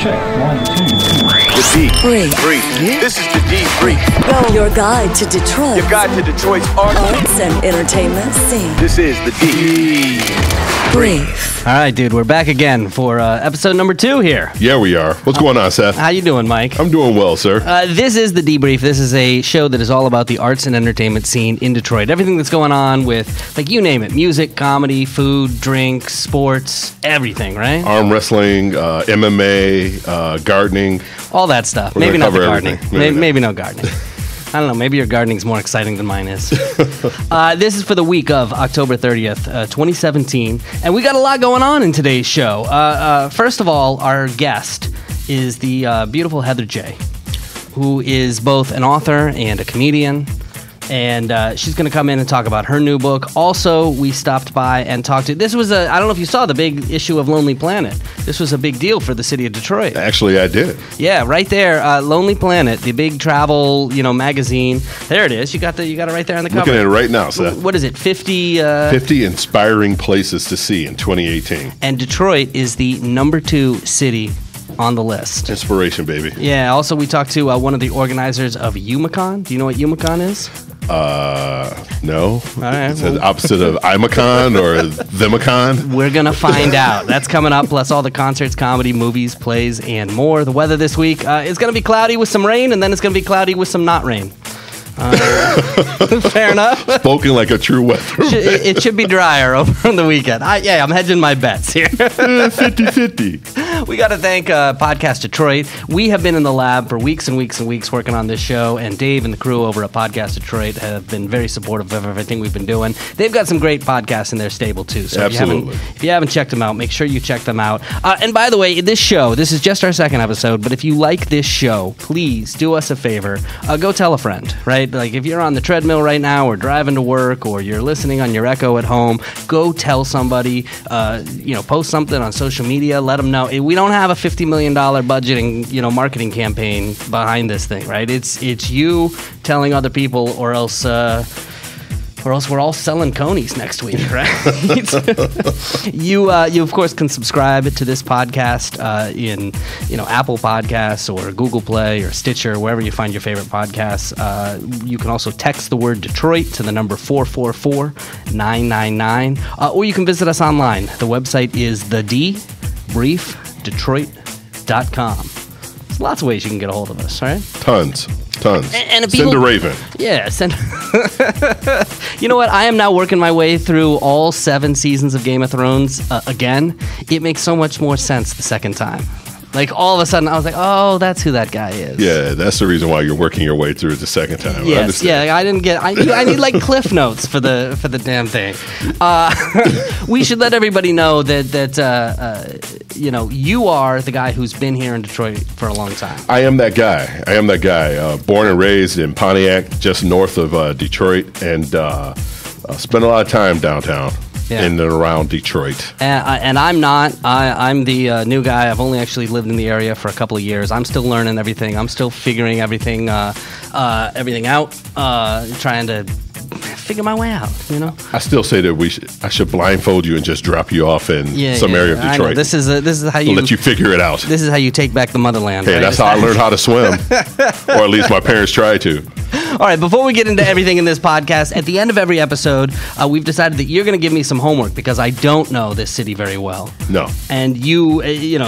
Check. 1, 2, 3. The Brief. This is the Brief. Go. Your guide to Detroit. Your guide to Detroit's arts and entertainment scene. This is the Brief. All right, dude, we're back again for episode number 2 here. Yeah, we are. What's going on, Seth? How you doing, Mike? I'm doing well, sir. This is the Debrief. This is a show that is all about the arts and entertainment scene in Detroit. Everything that's going on with, like, you name it, music, comedy, food, drinks, sports, everything, right? Arm wrestling, MMA, gardening. All that stuff. Maybe not the gardening. Maybe no gardening. I don't know. Maybe your gardening's more exciting than mine is. This is for the week of October 30th, 2017. And we got a lot going on in today's show. First of all, our guest is the beautiful Heather J., who is both an author and a comedian. And she's going to come in and talk about her new book. Also, we stopped by and talked to... This was I don't know if you saw the big issue of Lonely Planet. This was a big deal for the city of Detroit. Actually, I did. Yeah, right there. Lonely Planet, the big travel, magazine. There it is. You got it right there on the cover. Looking at it right now, Seth. What is it, 50... 50 inspiring places to see in 2018. And Detroit is the number 2 city on the list. Inspiration, baby. Yeah, also we talked to one of the organizers of Youmacon. Do you know what Youmacon is? No. All right. It's the opposite of Imacon or Themacon. We're going to find out. That's coming up, plus all the concerts, comedy, movies, plays, and more. The weather this week is going to be cloudy with some rain, and then it's going to be cloudy with some not rain. Fair enough. Spoken like a true weatherman. It should be drier over the weekend. I'm hedging my bets here. 50-50. We got to thank Podcast Detroit. We have been in the lab for weeks and weeks and weeks working on this show, and Dave and the crew over at Podcast Detroit have been very supportive of everything we've been doing. They've got some great podcasts in their stable, too. So absolutely. If you haven't checked them out, make sure you check them out. And by the way, this is just our second episode, but if you like this show, please do us a favor. Go tell a friend, right? Like if you're on the treadmill right now or driving to work or you're listening on your Echo at home, go tell somebody, post something on social media, let them know. We don't have a $50 million budgeting, marketing campaign behind this thing, right? It's you telling other people or else we're all selling conies next week, right? You of course can subscribe to this podcast in Apple Podcasts or Google Play or Stitcher, wherever you find your favorite podcasts. You can also text the word Detroit to the number 444-999, or you can visit us online. The website is thedebriefdetroit.com. There's lots of ways you can get a hold of us, right? Tons. And send a raven. Yeah, send. You know what? I am now working my way through all 7 seasons of Game of Thrones again. It makes so much more sense the second time. Like, all of a sudden, I was like, oh, that's who that guy is. Yeah, that's the reason why you're working your way through it the second time. Yes, I didn't get... I need, like, cliff notes for the damn thing. We should let everybody know that you are the guy who's been here in Detroit for a long time. I am that guy. Born and raised in Pontiac, just north of Detroit, and spent a lot of time downtown. Yeah. In and around Detroit. And I'm not. I'm the new guy. I've only actually lived in the area for a couple of years. I'm still learning everything. I'm still figuring everything out, trying to figure my way out, I still say that I should blindfold you and just drop you off in some area of Detroit. This is how you... We'll let you figure it out. This is how you take back the motherland. Hey, right? That's how I learned how to swim. Or at least my parents tried to. All right, before we get into everything in this podcast, at the end of every episode, we've decided that you're going to give me some homework because I don't know this city very well. No. And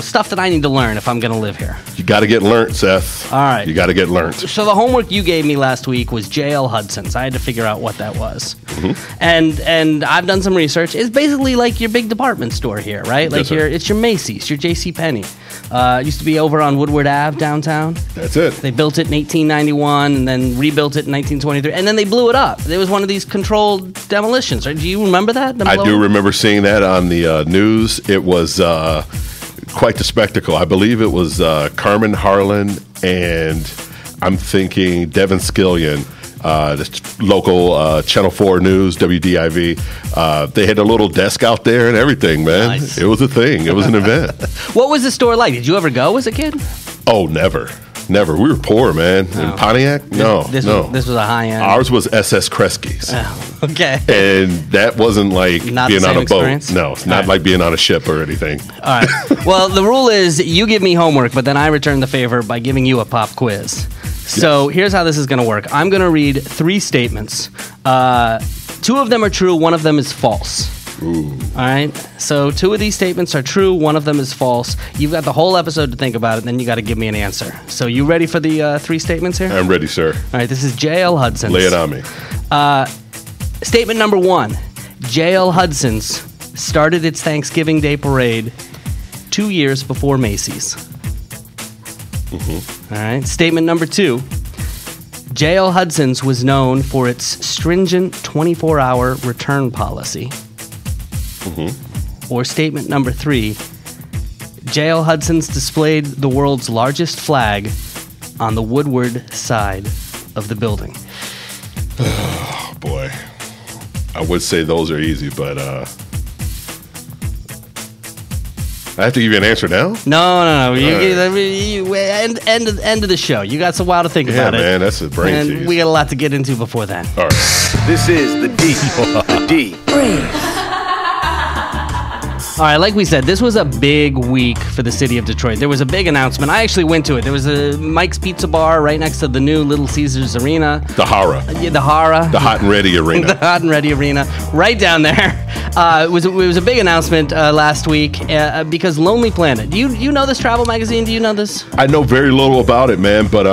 stuff that I need to learn if I'm going to live here. You got to get learnt, Seth. All right. You got to get learnt. So the homework you gave me last week was J.L. Hudson's. I had to figure out what that was. Mm-hmm. And I've done some research. It's basically like your big department store here, right? Like it's your Macy's, your JCPenney. Used to be over on Woodward Ave downtown. That's it. They built it in 1891 and then rebuilt it in 1923, and then they blew it up. There was one of these controlled demolitions. Right? Do you remember that? I do remember seeing that on the news. It was quite the spectacle. I believe it was Carmen Harlan and I'm thinking Devin Skillion, the local Channel 4 News, WDIV. They had a little desk out there and everything, man. Nice. It was a thing. It was an event. What was the store like? Did you ever go as a kid? Oh, never. Never. We were poor, man. In Pontiac? No. This was a high end. Ours was SS Kresge's. Oh, okay. And that wasn't like Not being the on same a boat. experience? No, it's not like being on a ship or anything. All right. Well, the rule is you give me homework, but then I return the favor by giving you a pop quiz. So here's how this is going to work. I'm going to read 3 statements. 2 of them are true. 1 of them is false. Ooh. All right. So 2 of these statements are true. 1 of them is false. You've got the whole episode to think about it. Then you got to give me an answer. So you ready for the 3 statements here? I'm ready, sir. All right. This is J.L. Hudson's. Lay it on me. Statement number 1. J.L. Hudson's started its Thanksgiving Day parade 2 years before Macy's. Mm-hmm. All right. Statement number 2. J.L. Hudson's was known for its stringent 24-hour return policy. Mm-hmm. Or statement number 3. J.L. Hudson's displayed the world's largest flag on the woodward side of the building. Oh, boy. I would say those are easy, but I have to give you an answer now? No. End of the show. You got a while to think about it. Yeah, man, that's a brain And tease. we got a lot to get into before then. All right. This is the D. All right, like we said, this was a big week for the city of Detroit. There was a big announcement. I actually went to it. There was a Mike's Pizza Bar right next to the new Little Caesars Arena. The Hara. Yeah, the Hara. The Hot and Ready Arena. The Hot and Ready Arena. Right down there. It was a big announcement last week because Lonely Planet. Do you know this travel magazine? Do you know this? I know very little about it, man, but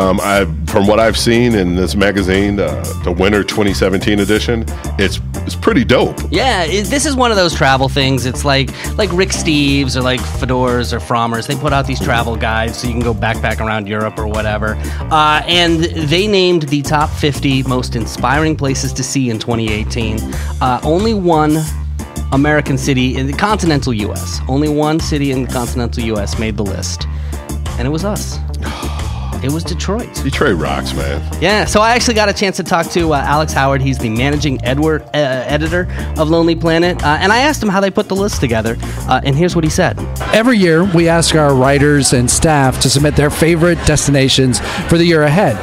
from what I've seen in this magazine, the winter 2017 edition, it's pretty dope. Yeah, this is one of those travel things. It's like Rick Steves or like Fedoras or Frommers. They put out these travel guides so you can go backpack around Europe or whatever. And they named the top 50 most inspiring places to see in 2018. Only one American city in the continental U.S. Only one city in the continental U.S. made the list. And it was us. It was Detroit. Detroit rocks, man. Yeah, so I actually got a chance to talk to Alex Howard. He's the managing editor of Lonely Planet. And I asked him how they put the list together. And here's what he said. Every year, we ask our writers and staff to submit their favorite destinations for the year ahead.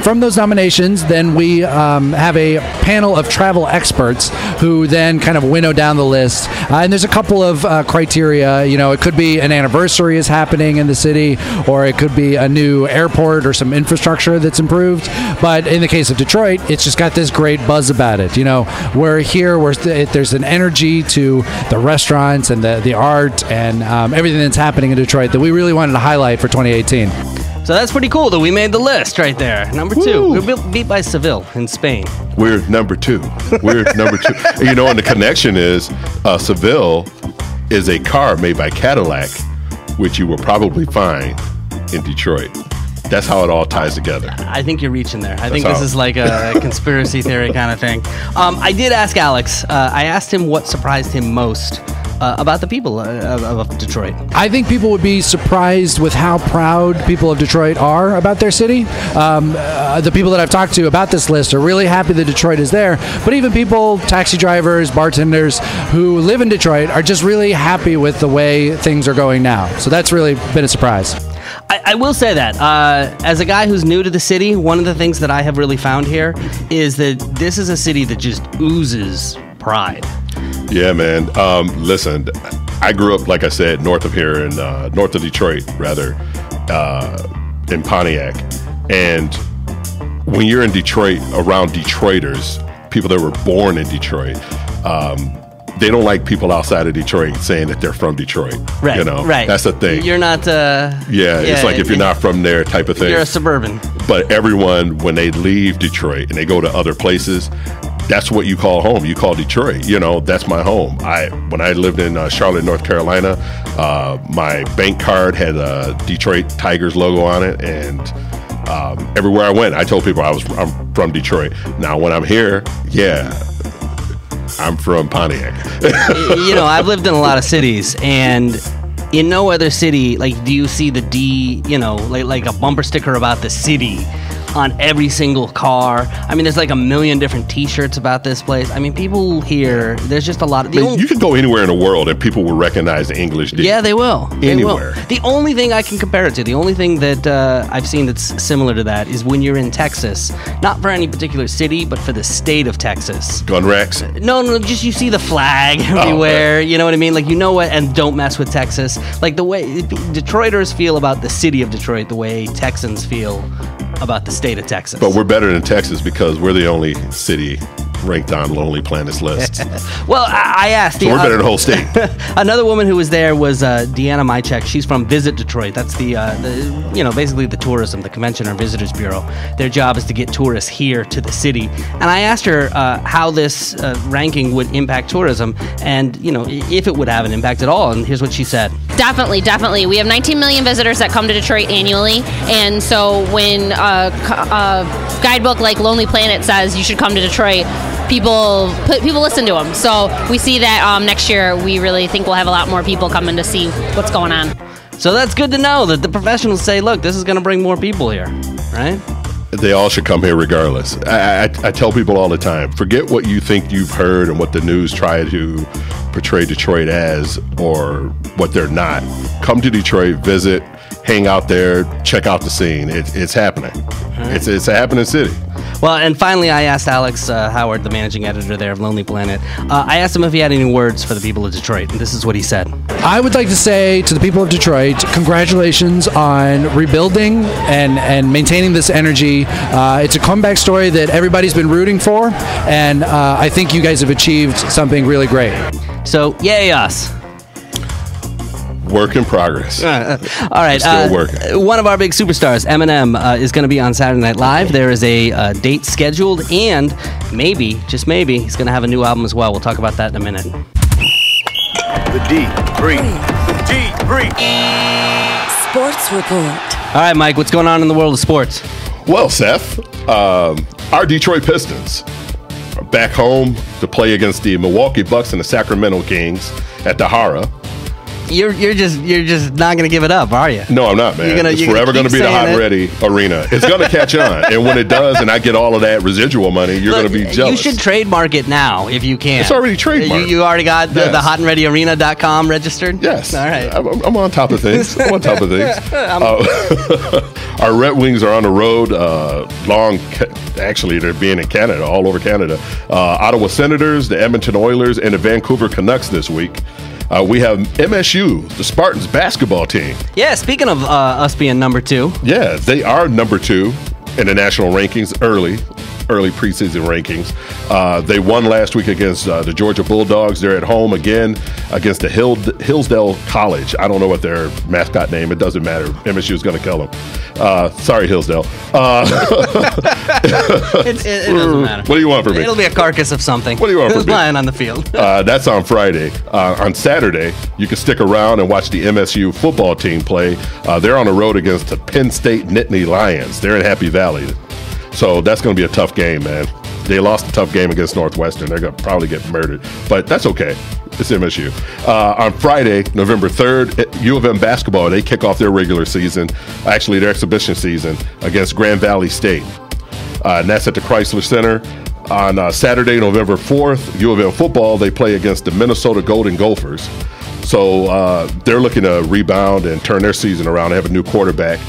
From those nominations, then we have a panel of travel experts who then kind of winnow down the list. And there's a couple of criteria. You know, it could be an anniversary is happening in the city, or it could be a new airport or some infrastructure that's improved. But in the case of Detroit, it's just got this great buzz about it. You know, we're here, there's an energy to the restaurants and the art and everything that's happening in Detroit that we really wanted to highlight for 2018. So that's pretty cool that we made the list right there. Number 2. We were beat by Seville in Spain. We're number 2. We're number 2. You know, and the connection is Seville is a car made by Cadillac, which you will probably find in Detroit. That's how it all ties together. I think you're reaching there. I think this is like a conspiracy theory kind of thing. I did ask Alex. I asked him what surprised him most about the people of Detroit. I think people would be surprised with how proud people of Detroit are about their city. The people that I've talked to about this list are really happy that Detroit is there. But even people, taxi drivers, bartenders who live in Detroit are just really happy with the way things are going now. So that's really been a surprise. I will say that as a guy who's new to the city, one of the things that I have really found here is that this is a city that just oozes pride. Yeah, man. Listen, I grew up, like I said, north of here, in north of Detroit, rather, in Pontiac. And when you're in Detroit, around Detroiters, people that were born in Detroit, they don't like people outside of Detroit saying that they're from Detroit. Right, you know, right. That's the thing. You're not... it's like if you're not from there type of thing. You're a suburban. But everyone, when they leave Detroit and they go to other places, that's what you call home. You call Detroit. You know, that's my home. When I lived in Charlotte, North Carolina, my bank card had a Detroit Tigers logo on it, and everywhere I went, I told people I'm from Detroit. Now, when I'm here, I'm from Pontiac. You know, I've lived in a lot of cities, and in no other city, like, do you see the D, you know, like a bumper sticker about the city on every single car. I mean, there's like a million different T-shirts about this place. I mean, people here, there's just a lot of... You could go anywhere in the world and people will recognize the English D. Yeah, they will. Anywhere. They will. The only thing I can compare it to, the only thing that I've seen that's similar to that is when you're in Texas, not for any particular city, but for the state of Texas. Gun racks? No, just you see the flag everywhere. Right. You know what I mean? Like, you know what? And don't mess with Texas. Like the way Detroiters feel about the city of Detroit, the way Texans feel about the state of Texas. But we're better than Texas because we're the only city ranked on Lonely Planet's list. Well, I asked. So we're better than the whole state. Another woman who was there was Deanna Mychek. She's from Visit Detroit. That's the basically the tourism, the Convention and Visitors Bureau. Their job is to get tourists here to the city. And I asked her how this ranking would impact tourism, and if it would have an impact at all. And here's what she said. Definitely. We have 19 million visitors that come to Detroit annually, and so when a guidebook like Lonely Planet says you should come to Detroit, people listen to them. So we see that next year we really think we'll have a lot more people coming to see what's going on. So that's good to know that the professionals say, look, this is going to bring more people here, right? They all should come here regardless. I tell people all the time, forget what you think you've heard and what the news try to portray Detroit as or what they're not. Come to Detroit, visit, hang out there, check out the scene. It's happening. It's a happening city. Well, and finally, I asked Alex Howard, the managing editor there of Lonely Planet, I asked him if he had any words for the people of Detroit, and this is what he said. I would like to say to the people of Detroit, congratulations on rebuilding and maintaining this energy. It's a comeback story that everybody's been rooting for, and I think you guys have achieved something really great. So, yay us. Work in progress. All right. Still working. One of our big superstars, Eminem, is going to be on Saturday Night Live. There is a date scheduled, and maybe, just maybe, he's going to have a new album as well. We'll talk about that in a minute. The D3. Sports Report. All right, Mike, what's going on in the world of sports? Well, Seth, our Detroit Pistons are back home to play against the Milwaukee Bucks and the Sacramento Kings at the Hara. You're just not going to give it up, are you? No, I'm not, man. It's forever going to be the Hot and Ready Arena. It's going to catch on. And when it does and I get all of that residual money, you're going to be jealous. You should trademark it now if you can. It's already trademarked. You already got the hotandreadyarena.com registered? Yes. All right. I'm on top of things. Our Red Wings are on the road actually, they're being in Canada, all over Canada. Ottawa Senators, the Edmonton Oilers, and the Vancouver Canucks this week. We have MSU, the Spartans basketball team. Yeah, speaking of us being number 2. Yeah, they are number 2 in the national rankings, early preseason rankings. They won last week against the Georgia Bulldogs. They're at home again against the Hillsdale College. I don't know what their mascot name. It doesn't matter. MSU is going to kill them. Sorry, Hillsdale. It doesn't matter. What do you want from me? It'll be a carcass of something. What do you want from me? Lying on the field. That's on Friday. On Saturday, you can stick around and watch the MSU football team play. They're on the road against the Penn State Nittany Lions. They're in Happy Valley. So that's going to be a tough game, man. They lost a tough game against Northwestern. They're going to probably get murdered, but that's okay. It's MSU. On Friday, November 3rd, U of M basketball, they kick off their regular season, actually their exhibition season, against Grand Valley State. And that's at the Chrysler Center. On Saturday, November 4th, U of M football, they play against the Minnesota Golden Gophers. So they're looking to rebound and turn their season around. They have a new quarterback.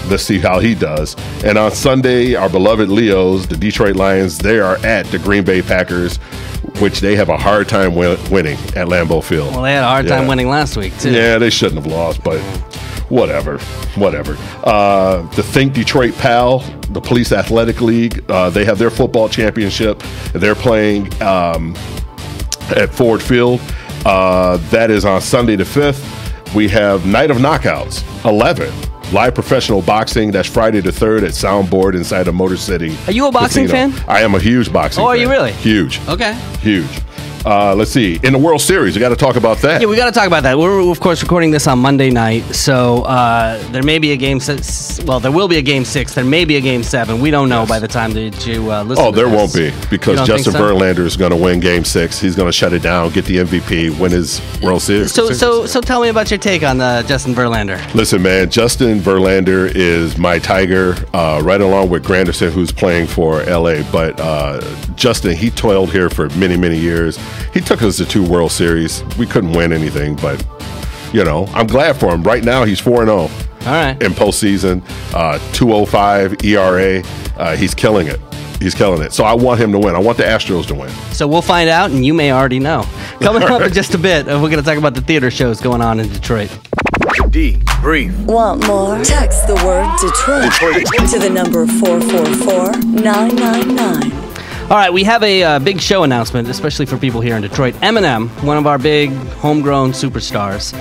Let's see how he does. And on Sunday, our beloved Leos, the Detroit Lions, they are at the Green Bay Packers, which they have a hard time winning at Lambeau Field. Well, they had a hard time winning last week, too. Yeah, they shouldn't have lost, but whatever. The Think Detroit PAL, the Police Athletic League, they have their football championship. They're playing at Ford Field. That is on Sunday the 5th. We have Night of Knockouts, 11. Live professional boxing. That's Friday the 3rd at Soundboard inside the Motor City. Are you a boxing fan? I am a huge boxing fan. Oh, are you really? Huge. Okay. Huge. Let's see. In the World Series, we got to talk about that. Yeah, we got to talk about that. We're, of course, recording this on Monday night, so there may be a game 6. Well, there will be a game 6. There may be a game 7. We don't know by the time that you listen to there this. won't be, because Justin Verlander is going to win game 6. He's going to shut it down, get the MVP, win his World Series. So tell me about your take on Justin Verlander. Listen, man, Justin Verlander is my Tiger, right along with Granderson, who's playing for LA. But Justin, he toiled here for many, many years. He took us to 2 World Series. We couldn't win anything, but, I'm glad for him. Right now, he's 4-0. All right. In postseason, 2.05 ERA. He's killing it. He's killing it. So I want him to win. I want the Astros to win. So we'll find out, and you may already know. Coming up in just a bit, we're going to talk about the theater shows going on in Detroit. Debrief. Want more? Text the word Detroit to the number 444-999. All right, we have a big show announcement, especially for people here in Detroit. Eminem, one of our big homegrown superstars,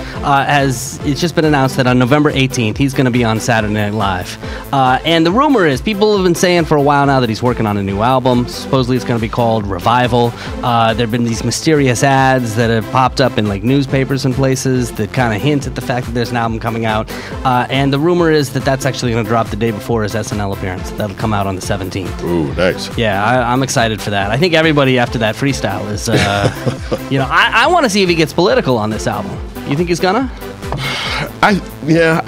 it's just been announced that on November 18th, he's going to be on Saturday Night Live. And the rumor is, people have been saying for a while now that he's working on a new album. Supposedly it's going to be called Revival. There have been these mysterious ads that have popped up in newspapers and places that kind of hint at the fact that there's an album coming out. And the rumor is that that's actually going to drop the day before his SNL appearance. That'll come out on the 17th. Ooh, nice. Yeah, I'm excited for that. I think everybody after that freestyle is, I want to see if he gets political on this album. You think he's gonna? I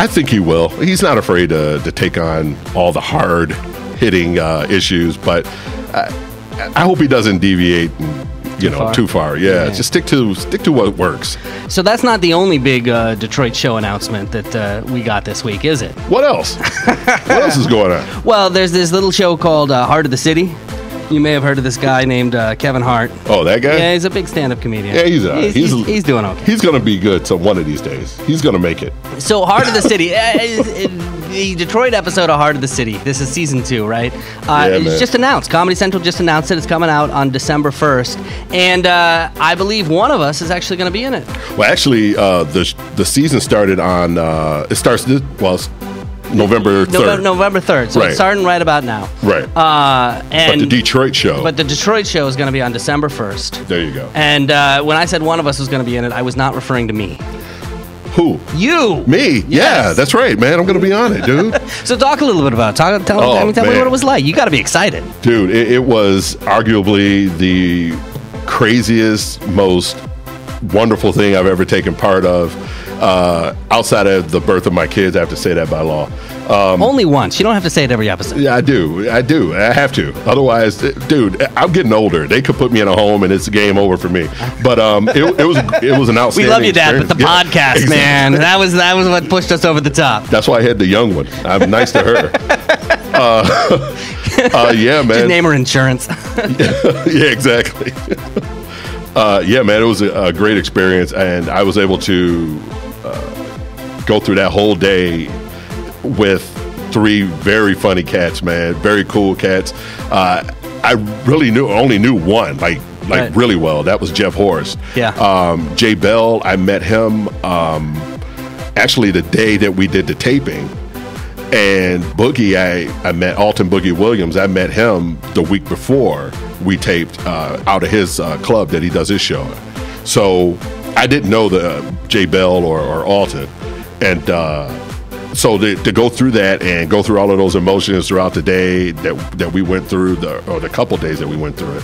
think he will. He's not afraid to take on all the hard hitting issues, but I hope he doesn't deviate too far. Yeah, just stick to what works. So that's not the only big Detroit show announcement that we got this week, is it? What else? What else is going on? Well, there's this little show called Heart of the City. You may have heard of this guy named Kevin Hart. Oh, that guy? Yeah, he's a big stand-up comedian. Yeah, he's doing okay. He's going to be good one of these days. He's going to make it. So, Heart of the City, the Detroit episode of Heart of the City. This is season 2, right? It's just announced. Comedy Central just announced it. It's coming out on December 1st, and I believe one of us is actually going to be in it. Well, actually, the season started on. November 3rd. November 3rd. So it's starting right about now. Right. But the Detroit show. But the Detroit show is going to be on December 1st. There you go. And when I said one of us was going to be in it, I was not referring to me. Who? You. Me? Yes. Yeah, that's right, man. I'm going to be on it, dude. So talk a little bit about it. Tell me what it was like. You got to be excited. Dude, it was arguably the craziest, most wonderful thing I've ever taken part of. Outside of the birth of my kids, I have to say that by law. Only once. You don't have to say it every episode. Yeah, I do. I have to. Otherwise, dude, I'm getting older. They could put me in a home and it's game over for me. But it was an outstanding. We love you, Dad, but the podcast, exactly. Man, that was what pushed us over the top. That's why I had the young one. I'm nice to her. Yeah, man. Just name her Insurance. Yeah, exactly. Yeah, man, it was a great experience, and I was able to go through that whole day with 3 very funny cats, man, very cool cats. I really only knew one, like right. Really well. That was Jeff Horst. Yeah. Jay Bell, I met him actually the day that we did the taping. And Boogie, I met Alton Boogie Williams. I met him the week before we taped out of his club that he does his show. So I didn't know the Jay Bell or Alton. And so to go through that and go through all of those emotions throughout the day that we went through, or the couple days that we went through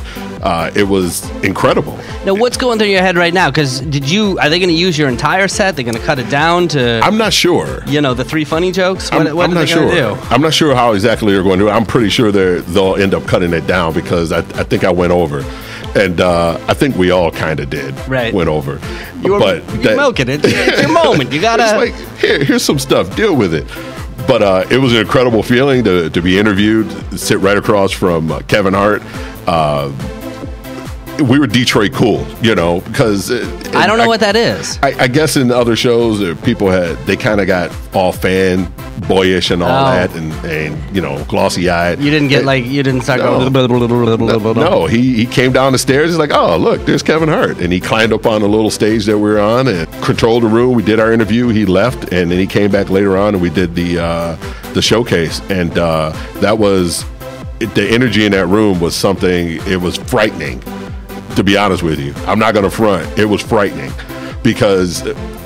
it was incredible. Now, what's going through your head right now? Because are they going to use your entire set? They're going to cut it down to? I'm not sure. The 3 funny jokes. What are they going to do? I'm not sure how exactly they're going to do it. I'm pretty sure they'll end up cutting it down because I think I went over. And I think we all kind of did. Right. Went over. You're milking it. It's your moment. You got to. It's like, here's some stuff. Deal with it. But it was an incredible feeling to be interviewed, sit right across from Kevin Hart. We were Detroit cool, because I don't know what that is. I guess in other shows, people they kind of got all fan boyish and all that, and glossy eyed. You didn't get you didn't start going. No, he came down the stairs. He's like, oh look, there's Kevin Hart, and he climbed up on the little stage that we were on and controlled the room. We did our interview. He left, and then he came back later on, and we did the showcase, and that was the energy in that room was something. It was frightening. to be honest with you. I'm not going to front. It was frightening because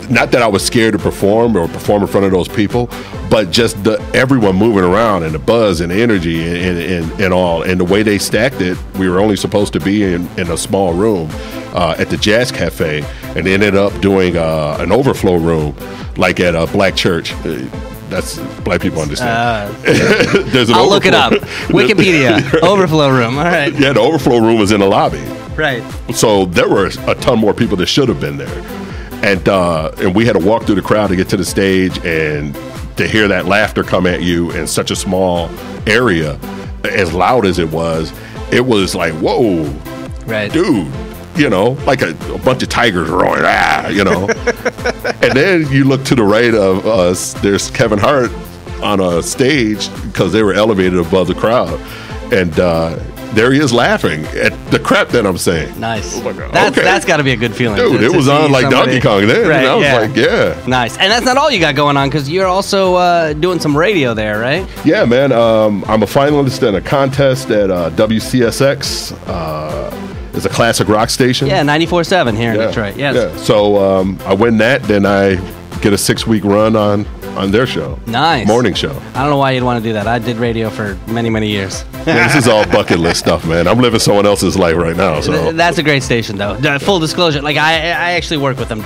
not that I was scared to perform or perform in front of those people, but just everyone moving around and the buzz and the energy and all. And the way they stacked it, we were only supposed to be in a small room at the Jazz Cafe, and they ended up doing an overflow room like at a black church. That's black people understand. There's an I'll look it up. overflow- Wikipedia, overflow room. All right. Yeah, the overflow room was in the lobby. Right. So there were a ton more people that should have been there. And we had to walk through the crowd to get to the stage, and to hear that laughter come at you in such a small area, as loud as it was like, whoa, Right. dude, you know, like a bunch of tigers roaring, you know. And then you look to the right of us, there's Kevin Hart on a stage because they were elevated above the crowd. And there he is laughing at the crap that I'm saying. Nice. Oh my God. That's got to be a good feeling. Dude, to it was see on like somebody- Donkey Kong then. Right, And I was yeah. like, yeah. Nice. And that's not all you got going on, because you're also doing some radio there, right? Yeah, man. I'm a finalist in a contest at WCSX. It's a classic rock station. Yeah, 94.7 here in Detroit. Yes. Yeah. So I win that, then I get a 6-week run on their show. Nice. Morning show. I don't know why you'd want to do that. I did radio for many, many years. Yeah, this is all bucket list stuff, man. I'm living someone else's life right now. So That's a great station, though. Full disclosure, like I actually work with them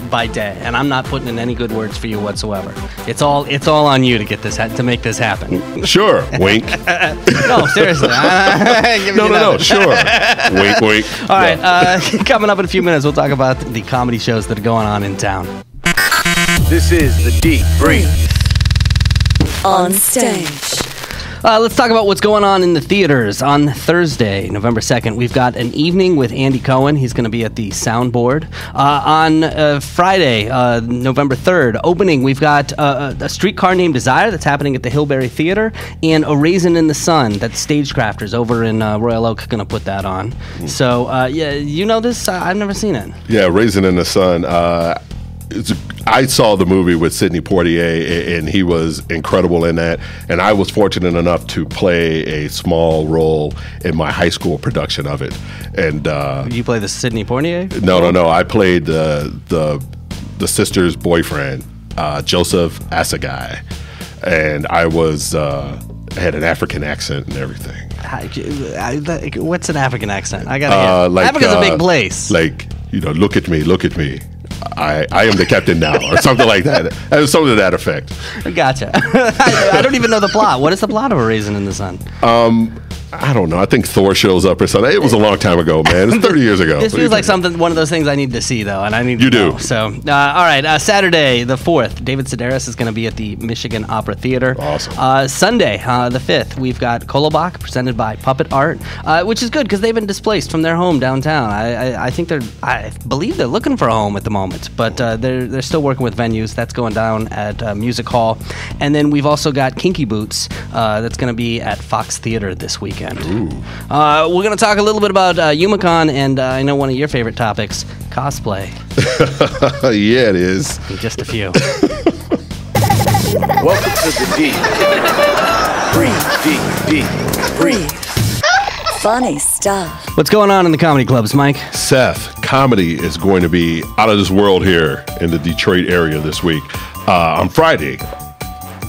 by day, and I'm not putting in any good words for you whatsoever. It's all on you to get this to make this happen. sure, wink. No, seriously. No, sure. Wink, wink. All right, coming up in a few minutes, we'll talk about the comedy shows that are going on in town. This is the Deep Brief. On stage. Let's talk about what's going on in the theaters. On Thursday, November 2nd, we've got an evening with Andy Cohen. He's going to be at the Soundboard. On Friday, November 3rd, opening, we've got a Streetcar Named Desire that's happening at the Hillberry Theater, and A Raisin in the Sun that Stagecrafters over in Royal Oak going to put that on. So, yeah, you know this? I've never seen it. Yeah, Raisin in the Sun. I saw the movie with Sidney Poitier, and he was incredible in that. And I was fortunate enough to play a small role in my high school production of it. And You play the Sidney Poitier? no, I played the sister's boyfriend, Joseph Assegai, and I was had an African accent and everything. What's an African accent? I gotta get. Africa's a big place. Like, look at me. I am the captain now, or something like that. Something to that effect. Gotcha. I don't even know the plot. What is the plot of A Raisin in the Sun? I don't know. I think Thor shows up or something. It was a long time ago, man. It's 30 years ago. This feels like one of those things I need to see, though, and I need to know. So, all right, Saturday, the 4th, David Sedaris is going to be at the Michigan Opera Theater. Awesome. Sunday, the 5th, we've got Kolobach, presented by Puppet Art, which is good because they've been displaced from their home downtown. I believe they're looking for a home at the moment, but they're still working with venues. That's going down at Music Hall. And then we've also got Kinky Boots, that's going to be at Fox Theater this weekend. We're going to talk a little bit about Youmacon, and I know one of your favorite topics, cosplay. Yeah, it is. In just a few. Welcome to the Deep Brief. Funny stuff. What's going on in the comedy clubs, Mike? Seth, comedy is going to be out of this world here in the Detroit area this week. On Friday,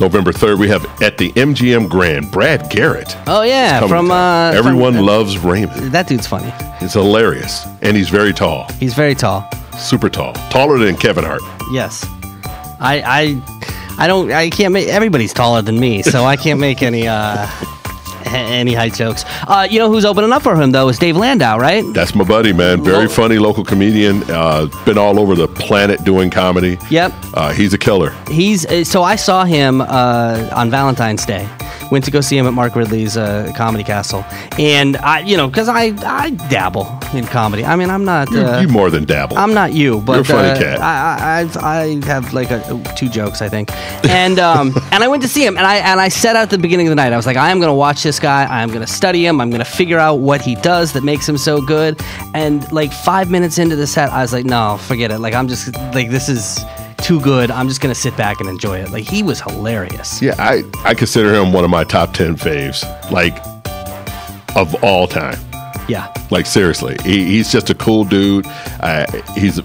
November 3rd, we have at the MGM Grand, Brad Garrett. Oh, yeah. From Everyone Loves Raymond. That dude's funny. It's hilarious. And he's very tall. He's very tall. Super tall. Taller than Kevin Hart. Yes. I can't make, everybody's taller than me, so I can't make any height jokes. You know who's opening up for him, though, is Dave Landau, right? That's my buddy, man. Very funny local comedian. Been all over the planet doing comedy. Yep. He's a killer. So I saw him on Valentine's Day. Went to go see him at Mark Ridley's Comedy Castle, and because I dabble in comedy. I mean, I'm not. You more than dabble. I'm not you, but you're a funny cat. I have like 2 jokes, I think, and and I went to see him, and I set out at the beginning of the night. I was like, I am going to watch this guy. I am going to study him. I'm going to figure out what he does that makes him so good. And like 5 minutes into the set, I was like, no, forget it. Like I'm just like, this is too good. I'm just gonna sit back and enjoy it. Like, he was hilarious. Yeah, I consider him one of my top 10 faves, like, of all time. Yeah. Like seriously, he's just a cool dude. He's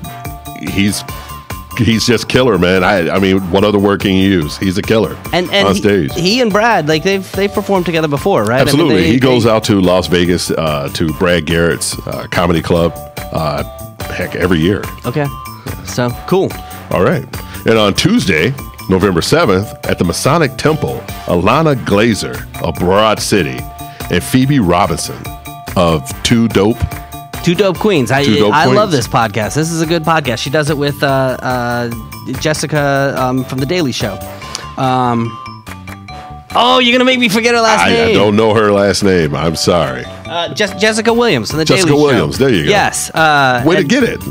just killer, man. I mean, what other word can you use? He's a killer and on stage. He and Brad, like they've performed together before, right? Absolutely. I mean, he goes out to Las Vegas to Brad Garrett's comedy club, heck, every year. Okay. So cool. All right. And on Tuesday, November 7th, at the Masonic Temple, Alana Glazer of Broad City and Phoebe Robinson of Two Dope Queens. I Queens. love this podcast. This is a good podcast. She does it with Jessica from The Daily Show. Oh, you're going to make me forget her last name. I don't know her last name. I'm sorry. Jessica Williams from The Daily Show. Jessica Williams. There you go. Yes. Way to get it.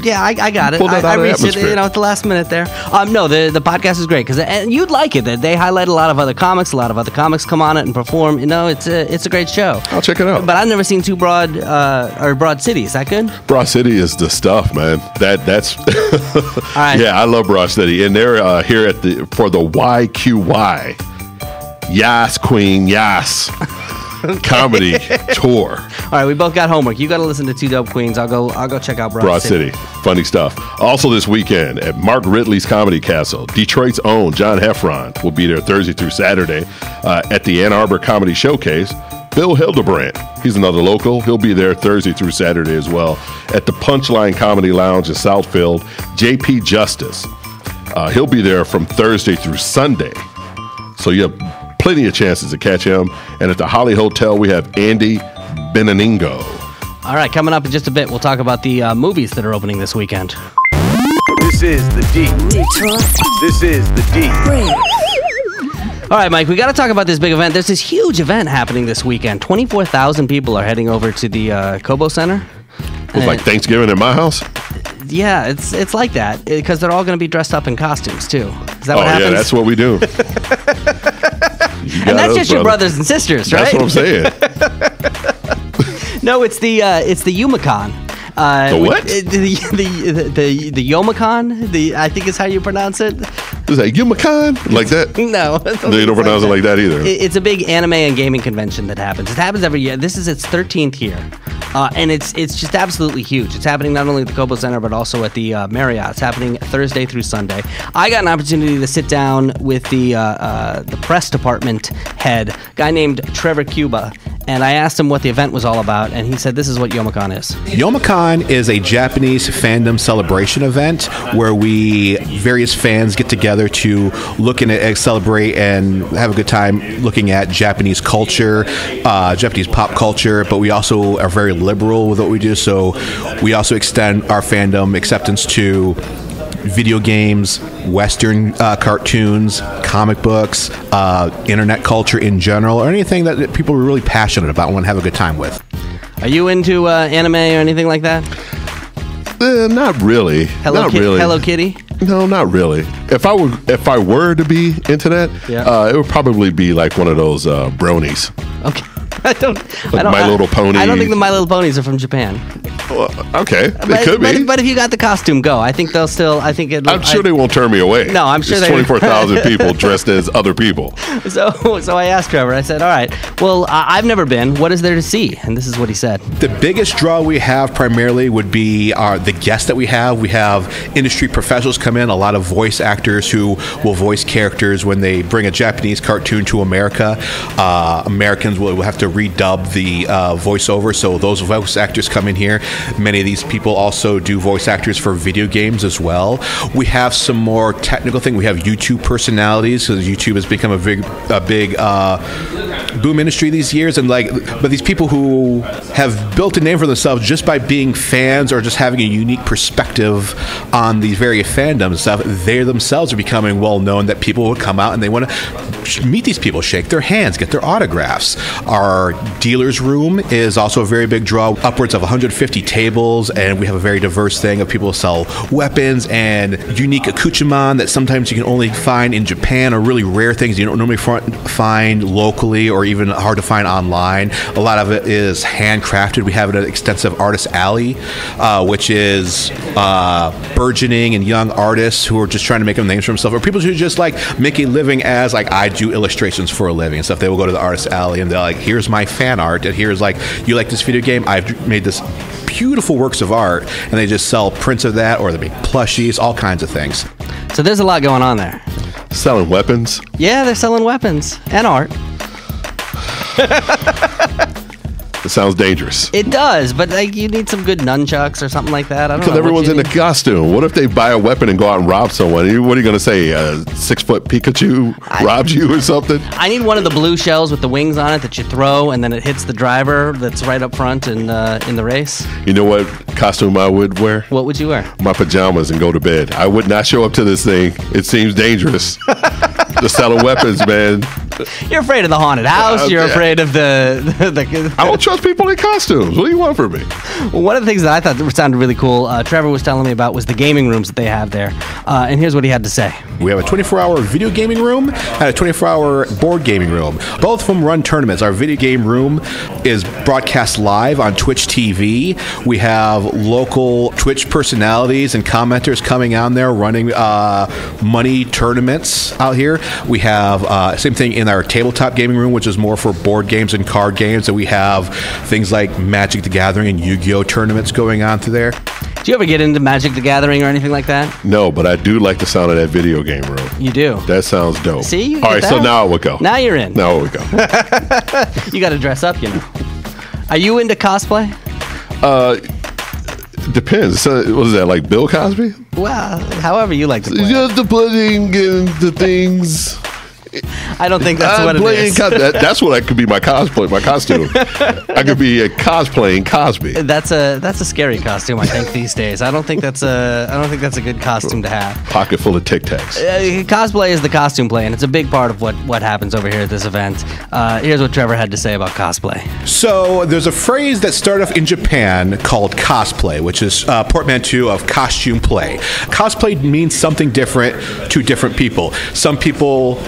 Yeah, I got it. Pulled that out of I reached it, atmosphere. at the last minute there. No, the podcast is great and you'd like it. They highlight a lot of other comics. A lot of other comics come on it and perform. It's a great show. I'll check it out. But I've never seen Broad City. Is that good? Broad City is the stuff, man. That's All right. Yeah, I love Broad City, and they're here for the YQY. Yas Queen Yas comedy tour. All right, we both got homework. You got to listen to Two Dope Queens. I'll go check out Broad City. Funny stuff. Also this weekend at Mark Ridley's Comedy Castle, Detroit's own John Heffron will be there Thursday through Saturday at the Ann Arbor Comedy Showcase. Bill Hildebrandt, he's another local. He'll be there Thursday through Saturday as well. At the Punchline Comedy Lounge in Southfield, JP Justice. He'll be there from Thursday through Sunday. So you have plenty of chances to catch him. And at the Holly Hotel, we have Andy Benaningo. All right, coming up in just a bit, we'll talk about the movies that are opening this weekend. This is the D. Detroit This is the D. Brave. All right, Mike, we got to talk about this big event. There's this huge event happening this weekend. 24,000 people are heading over to the Cobo Center. It was like Thanksgiving at my house. Yeah, it's like that because they're all going to be dressed up in costumes too. Is that what happens? Yeah, that's what we do. And that's just your brothers and sisters, right? That's what I'm saying. No, it's the Youmacon. The what? The Youmacon. I think is how you pronounce it. Is that Youmacon? Like that? No. They don't pronounce it like that either. It's a big anime and gaming convention that happens. It happens every year. This is its 13th year. And it's just absolutely huge. It's happening not only at the Cobo Center, but also at the Marriott. It's happening Thursday through Sunday. I got an opportunity to sit down with the press department head, a guy named Trevor Cuba, and I asked him what the event was all about, and he said this is what Youmacon is. Youmacon is a Japanese fandom celebration event where various fans get together to look and celebrate and have a good time looking at Japanese culture, Japanese pop culture, but we also are very liberal with what we do, so we also extend our fandom acceptance to video games, Western cartoons, comic books, internet culture in general, or anything that people are really passionate about and want to have a good time with. Are you into anime or anything like that? Not really. Hello Kitty? No, not really. If I were to be into that, it would probably be like one of those bronies. Okay. I don't. My Little Pony. I don't think the My Little Ponies are from Japan. Well, okay, they could be. But if you got the costume, go. I think they'll still. I'm sure they won't turn me away. No, I'm sure There's 24,000 people dressed as other people. So I asked Trevor. I said, "All right. Well, I've never been. What is there to see?" And this is what he said. The biggest draw we have primarily would be the guests that we have. We have industry professionals come in. A lot of voice actors who will voice characters when they bring a Japanese cartoon to America. Americans will have to redub the voiceover, so those voice actors come in here. Many of these people also do voice actors for video games as well. We have some more technical thing. We have YouTube personalities, because YouTube has become a big boom industry these years, but these people who have built a name for themselves just by being fans or just having a unique perspective on these various fandoms and stuff, they themselves are becoming well known, that people would come out and they want to meet these people, shake their hands, get their autographs. Our dealer's room is also a very big draw, upwards of 150 tables, and we have a very diverse thing of people who sell weapons and unique accoutrement that sometimes you can only find in Japan, or really rare things you don't normally find locally or even hard to find online. A lot of it is handcrafted. We have an extensive artist alley, which is burgeoning and young artists who are just trying to make a name for themselves, or people who just like make a living as like I do illustrations for a living and stuff. They will go to the artist alley and they're like, here's my fan art, and here's like, you like this video game? I've made this beautiful works of art, and they just sell prints of that, or they make plushies, all kinds of things. So there's a lot going on there. Selling weapons. Yeah, they're selling weapons and art. It sounds dangerous. It does, but like you need some good nunchucks or something like that. I don't know. Because everyone's in the costume. What if they buy a weapon and go out and rob someone? What are you going to say? 6-foot Pikachu robbed you or something? I need one of the blue shells with the wings on it that you throw, and then it hits the driver that's right up front in the race. You know what costume I would wear? What would you wear? My pajamas and go to bed. I would not show up to this thing. It seems dangerous. Just selling weapons, man. You're afraid of the haunted house. You're afraid of the I don't trust people in costumes. What do you want from me? Well, one of the things that I thought sounded really cool, Trevor was telling me about, was the gaming rooms that they have there. And here's what he had to say. We have a 24-hour video gaming room and a 24-hour board gaming room. Both of them run tournaments. Our video game room is broadcast live on Twitch TV. We have local Twitch personalities and commenters coming on there running money tournaments out here. We have same thing in our tabletop gaming room, which is more for board games and card games. And we have things like Magic the Gathering and Yu-Gi-Oh! Tournaments going on through there. Do you ever get into Magic the Gathering or anything like that? No, but I do like the sound of that video game room. You do? That sounds dope. See? You all right, that? So now I would go. Now you're in. Now I would go. You got to dress up, you know. Are you into cosplay? Depends. So, what is that, like Bill Cosby? Well, however you like to play. Just the putting and the things. I don't think that's what it is. That's what I could be my cosplay, my costume. I could be cosplaying Cosby. That's a scary costume, I think, these days. I don't think that's a good costume to have. Pocket full of Tic Tacs. Cosplay is the costume play, and it's a big part of what happens over here at this event. Here's what Trevor had to say about cosplay. So there's a phrase that started off in Japan called cosplay, which is portmanteau of costume play. Cosplay means something different to different people. Some people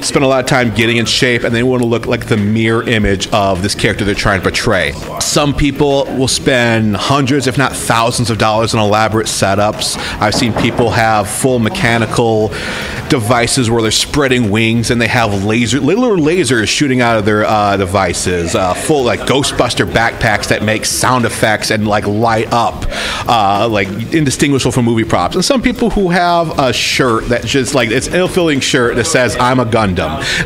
spend a lot of time getting in shape, and they want to look like the mirror image of this character they're trying to portray. Some people will spend hundreds, if not thousands of dollars on elaborate setups. I've seen people have full mechanical devices where they're spreading wings, and they have little lasers shooting out of their devices. Full like Ghostbuster backpacks that make sound effects and like light up, like indistinguishable from movie props. And some people who have a shirt that just like it's an ill-fitting shirt that says "I'm a Gundam"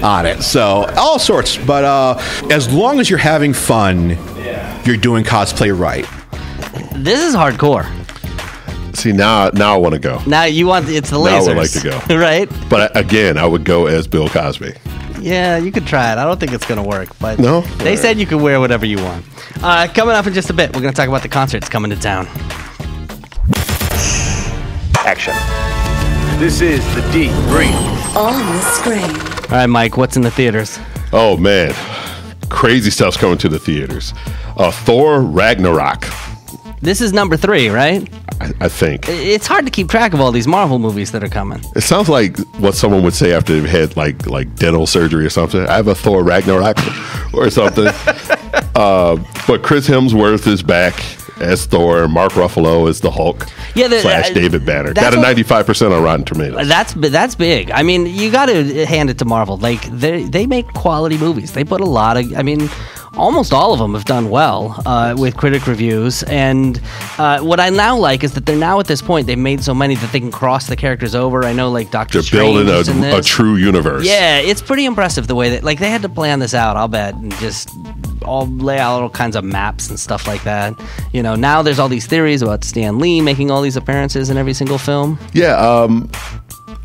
on it. So all sorts. But as long as you're having fun, you're doing cosplay right. This is hardcore. See, now I want to go. Now you want it's the lasers. Now I would like to go. Right? But again, I would go as Bill Cosby. Yeah, you could try it. I don't think it's going to work. But no? They said you could wear whatever you want. Coming up in just a bit, we're going to talk about the concerts coming to town. Action. This is the Deep Brief. On the screen. All right, Mike, what's in the theaters? Oh, man. Crazy stuff's coming to the theaters. Thor Ragnarok. This is number 3, right? I think. It's hard to keep track of all these Marvel movies that are coming. It sounds like what someone would say after they've had like dental surgery or something. I have a Thor Ragnarok or something. But Chris Hemsworth is back as Thor. Mark Ruffalo is the Hulk. Yeah, / David Banner. Got a 95% on Rotten Tomatoes. That's big. I mean, you got to hand it to Marvel. Like they make quality movies. They put a lot of. I mean, almost all of them have done well with critic reviews. And what I now like is that they're now at this point. They've made so many that they can cross the characters over. I know, like Doctor Strange. They're building a true universe. Yeah, it's pretty impressive the way that they had to plan this out. I'll bet, and just all lay out all kinds of maps and stuff like that. You know, now there's all these theories about Stan Lee making all these appearances in every single film. Yeah,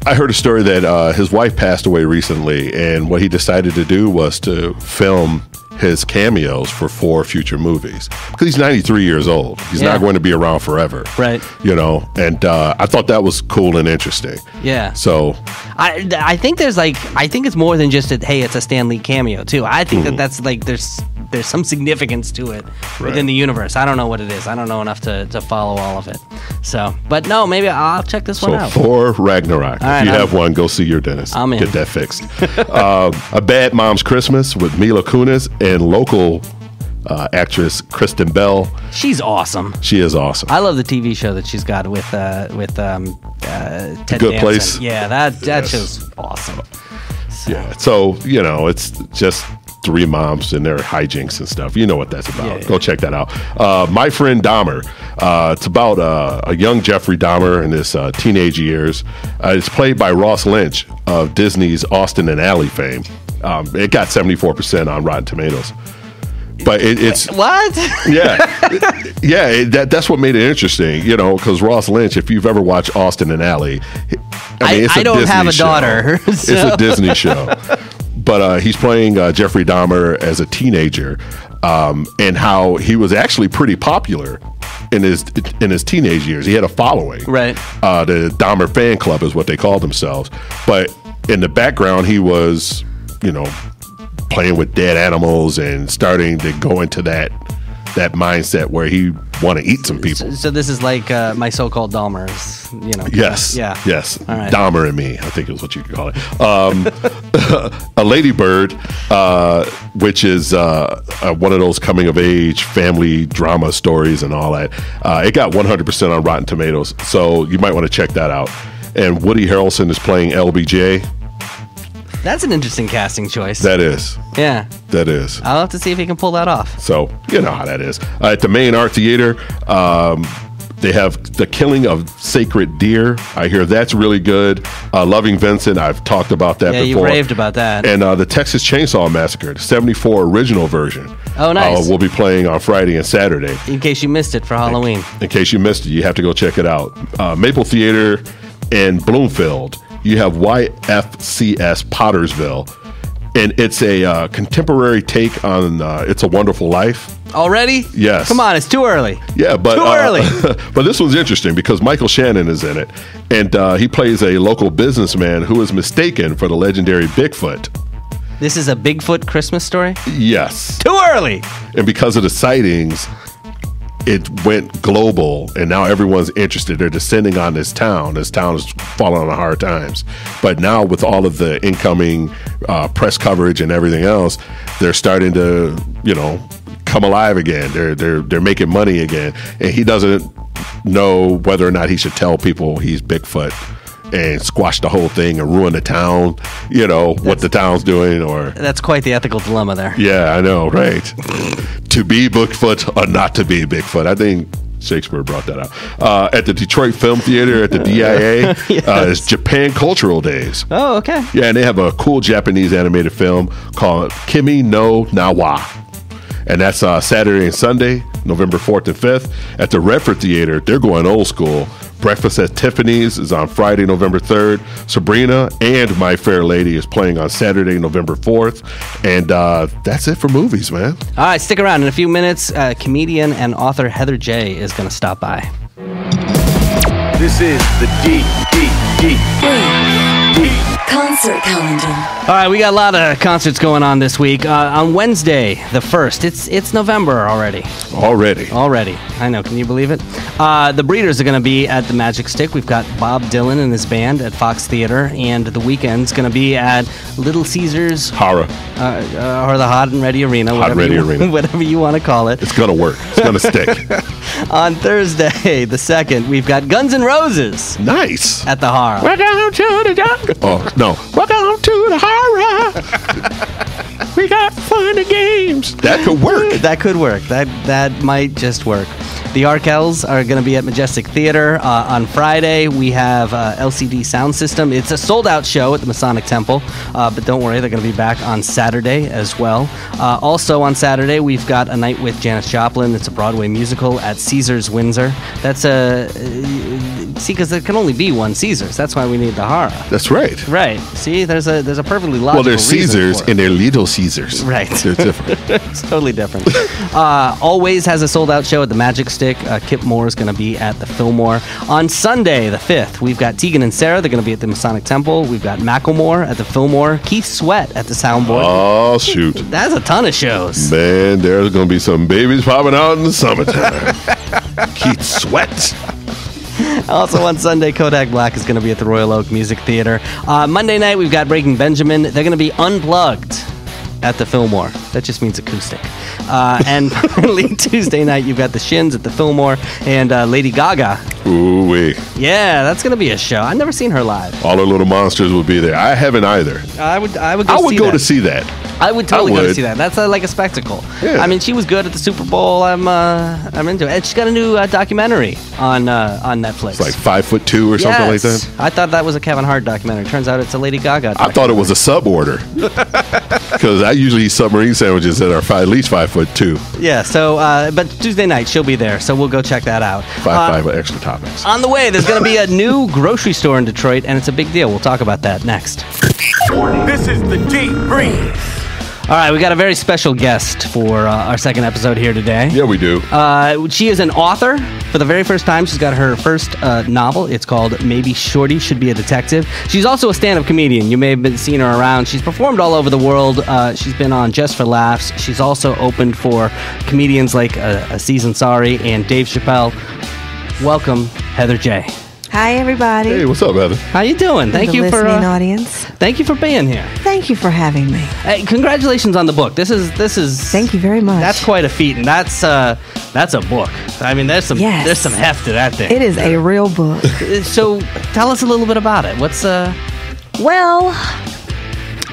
I heard a story that his wife passed away recently, and what he decided to do was to film his cameos for 4 future movies, because he's 93 years old. He's not going to be around forever, right? You know, and I thought that was cool and interesting. Yeah. So I think there's I think it's more than just it's a Stan Lee cameo too. I think that's like there's some significance to it within the universe. I don't know what it is. I don't know enough to follow all of it. So, but no, maybe I'll check this one out. Thor Ragnarok. All right, if you have one, go see your dentist. I'm in. Get that fixed. A Bad Mom's Christmas with Mila Kunis and local actress Kristen Bell. She's awesome. She is awesome. I love the TV show that she's got with Ted Good Danson. Place. Yeah, that show's awesome. Yeah. So, it's just three moms and their hijinks and stuff. You know what that's about. Yeah. Go check that out. My Friend Dahmer. It's about a young Jeffrey Dahmer in his teenage years. It's played by Ross Lynch of Disney's Austin and Ally fame. It got 74% on Rotten Tomatoes. But it's what? That's what made it interesting, because Ross Lynch, if you've ever watched Austin and Ally, it's I don't Disney have a show. daughter. So. It's a Disney show. But he's playing Jeffrey Dahmer as a teenager, and how he was actually pretty popular in his teenage years. He had a following. Right. The Dahmer fan club is what they called themselves. But in the background, he was, playing with dead animals and starting to go into that mindset where he want to eat some people. So this is like My So-Called Dahmers, Yes. Yeah. Yes. All right. Dahmer and Me, I think is what you could call it. A Ladybird, which is one of those coming of age family drama stories and all that. It got 100% on Rotten Tomatoes, so you might want to check that out. And Woody Harrelson is playing LBJ. That's an interesting casting choice. That is. Yeah. That is. I'll have to see if he can pull that off. So, you know how that is. At the Main Art Theater, they have The Killing of Sacred Deer. I hear that's really good. Loving Vincent, I've talked about that before. Yeah, you raved about that. And the Texas Chainsaw Massacre, the 74 original version. Oh, nice. We'll be playing on Friday and Saturday. In case you missed it for Halloween. In case you missed it, you have to go check it out. Maple Theater in Bloomfield, you have YFCS Pottersville. And it's a contemporary take on It's a Wonderful Life. Already? Yes. Come on, it's too early. Yeah, but too early. But this one's interesting because Michael Shannon is in it, and he plays a local businessman who is mistaken for the legendary Bigfoot. This is a Bigfoot Christmas story? Yes. Too early. And because of the sightings, it went global, and now everyone's interested. They're descending on this town. This town is falling on hard times. But now with all of the incoming press coverage and everything else, they're starting to, come alive again. They're making money again. And he doesn't know whether or not he should tell people he's Bigfoot and squash the whole thing and ruin the town, what the town's doing. Or that's quite the ethical dilemma there. Yeah, I know, right? To be Bigfoot or not to be Bigfoot. I think Shakespeare brought that out. At the Detroit Film Theater at the DIA, it's Japan Cultural Days. Oh, okay. Yeah, and they have a cool Japanese animated film called Kimi no Nawa. And that's Saturday and Sunday, November 4th and 5th. At the Redford Theater, they're going old school. Breakfast at Tiffany's is on Friday, November 3rd. Sabrina and My Fair Lady is playing on Saturday, November 4th. And that's it for movies, man. All right, stick around. In a few minutes, comedian and author Heather J. is going to stop by. This is the D Concert calendar. All right, we got a lot of concerts going on this week. On Wednesday, the 1st, it's November already. Already. I know, can you believe it? The Breeders are going to be at the Magic Stick. We've got Bob Dylan and his band at Fox Theater, and The Weeknd's going to be at Little Caesars. Horror. Or the Hot and Ready Arena. Arena. Whatever you want to call it. It's going to work. It's going to stick. On Thursday, the 2nd, we've got Guns N' Roses. Nice. At the Horror. Welcome to the jungle. Oh, no. Welcome to the horror. We got fun and games. That could work. That could work. That might just work. The Arkells are going to be at Majestic Theater. On Friday, we have LCD Sound System. It's a sold-out show at the Masonic Temple, but don't worry, they're going to be back on Saturday as well. Also on Saturday, we've got A Night with Janis Joplin. It's a Broadway musical at Caesars Windsor. That's because there can only be one Caesars. That's why we need the horror. That's right. Right. See, there's a perfectly logical Well, there's reason Caesars for it. and they're Little Caesars. Right. They're different. It's totally different. Always has a sold-out show at the Magic Stick. Kip Moore is going to be at the Fillmore. On Sunday, the 5th, we've got Tegan and Sarah. They're going to be at the Masonic Temple. We've got Macklemore at the Fillmore. Keith Sweat at the Soundboard. Oh, shoot. That's a ton of shows. Man, there's going to be some babies popping out in the summertime. Keith Sweat. Also on Sunday, Kodak Black is going to be at the Royal Oak Music Theater. Monday night, we've got Breaking Benjamin. They're going to be unplugged at the Fillmore. That just means acoustic. And finally, Tuesday night, you've got the Shins at the Fillmore and Lady Gaga. Ooh-wee. Yeah, that's going to be a show. I've never seen her live. All the little monsters will be there. I haven't either. I would go to see that. I would totally go to see that. That's like a spectacle. Yeah. I mean, she was good at the Super Bowl. I'm into it. And she's got a new documentary on Netflix. It's like 5'2" or something like that. I thought that was a Kevin Hart documentary. Turns out it's a Lady Gaga documentary. I thought it was a sub order because I usually eat submarine sandwiches that are at least 5'2". Yeah. So, but Tuesday night she'll be there, so we'll go check that out. 5'5" with extra toppings. On the way, there's going to be a new grocery store in Detroit, and it's a big deal. We'll talk about that next. This is the Deep Breeze. All right, we got a very special guest for our second episode here today. Yeah, we do. She is an author. For the very first time, she's got her first novel. It's called Maybe Shorty Should Be a Detective. She's also a stand-up comedian. You may have been seeing her around. She's performed all over the world. She's been on Just for Laughs. She's also opened for comedians like Aziz Ansari and Dave Chappelle. Welcome, Heather J. Hi, everybody. Hey, what's up, Heather? How you doing? Thank you for listening audience. Thank you for being here. Thank you for having me. Hey, congratulations on the book. This is. Thank you very much. That's quite a feat, and that's a book. I mean, there's some heft to that thing. It is a real book. So, tell us a little bit about it. What's Well,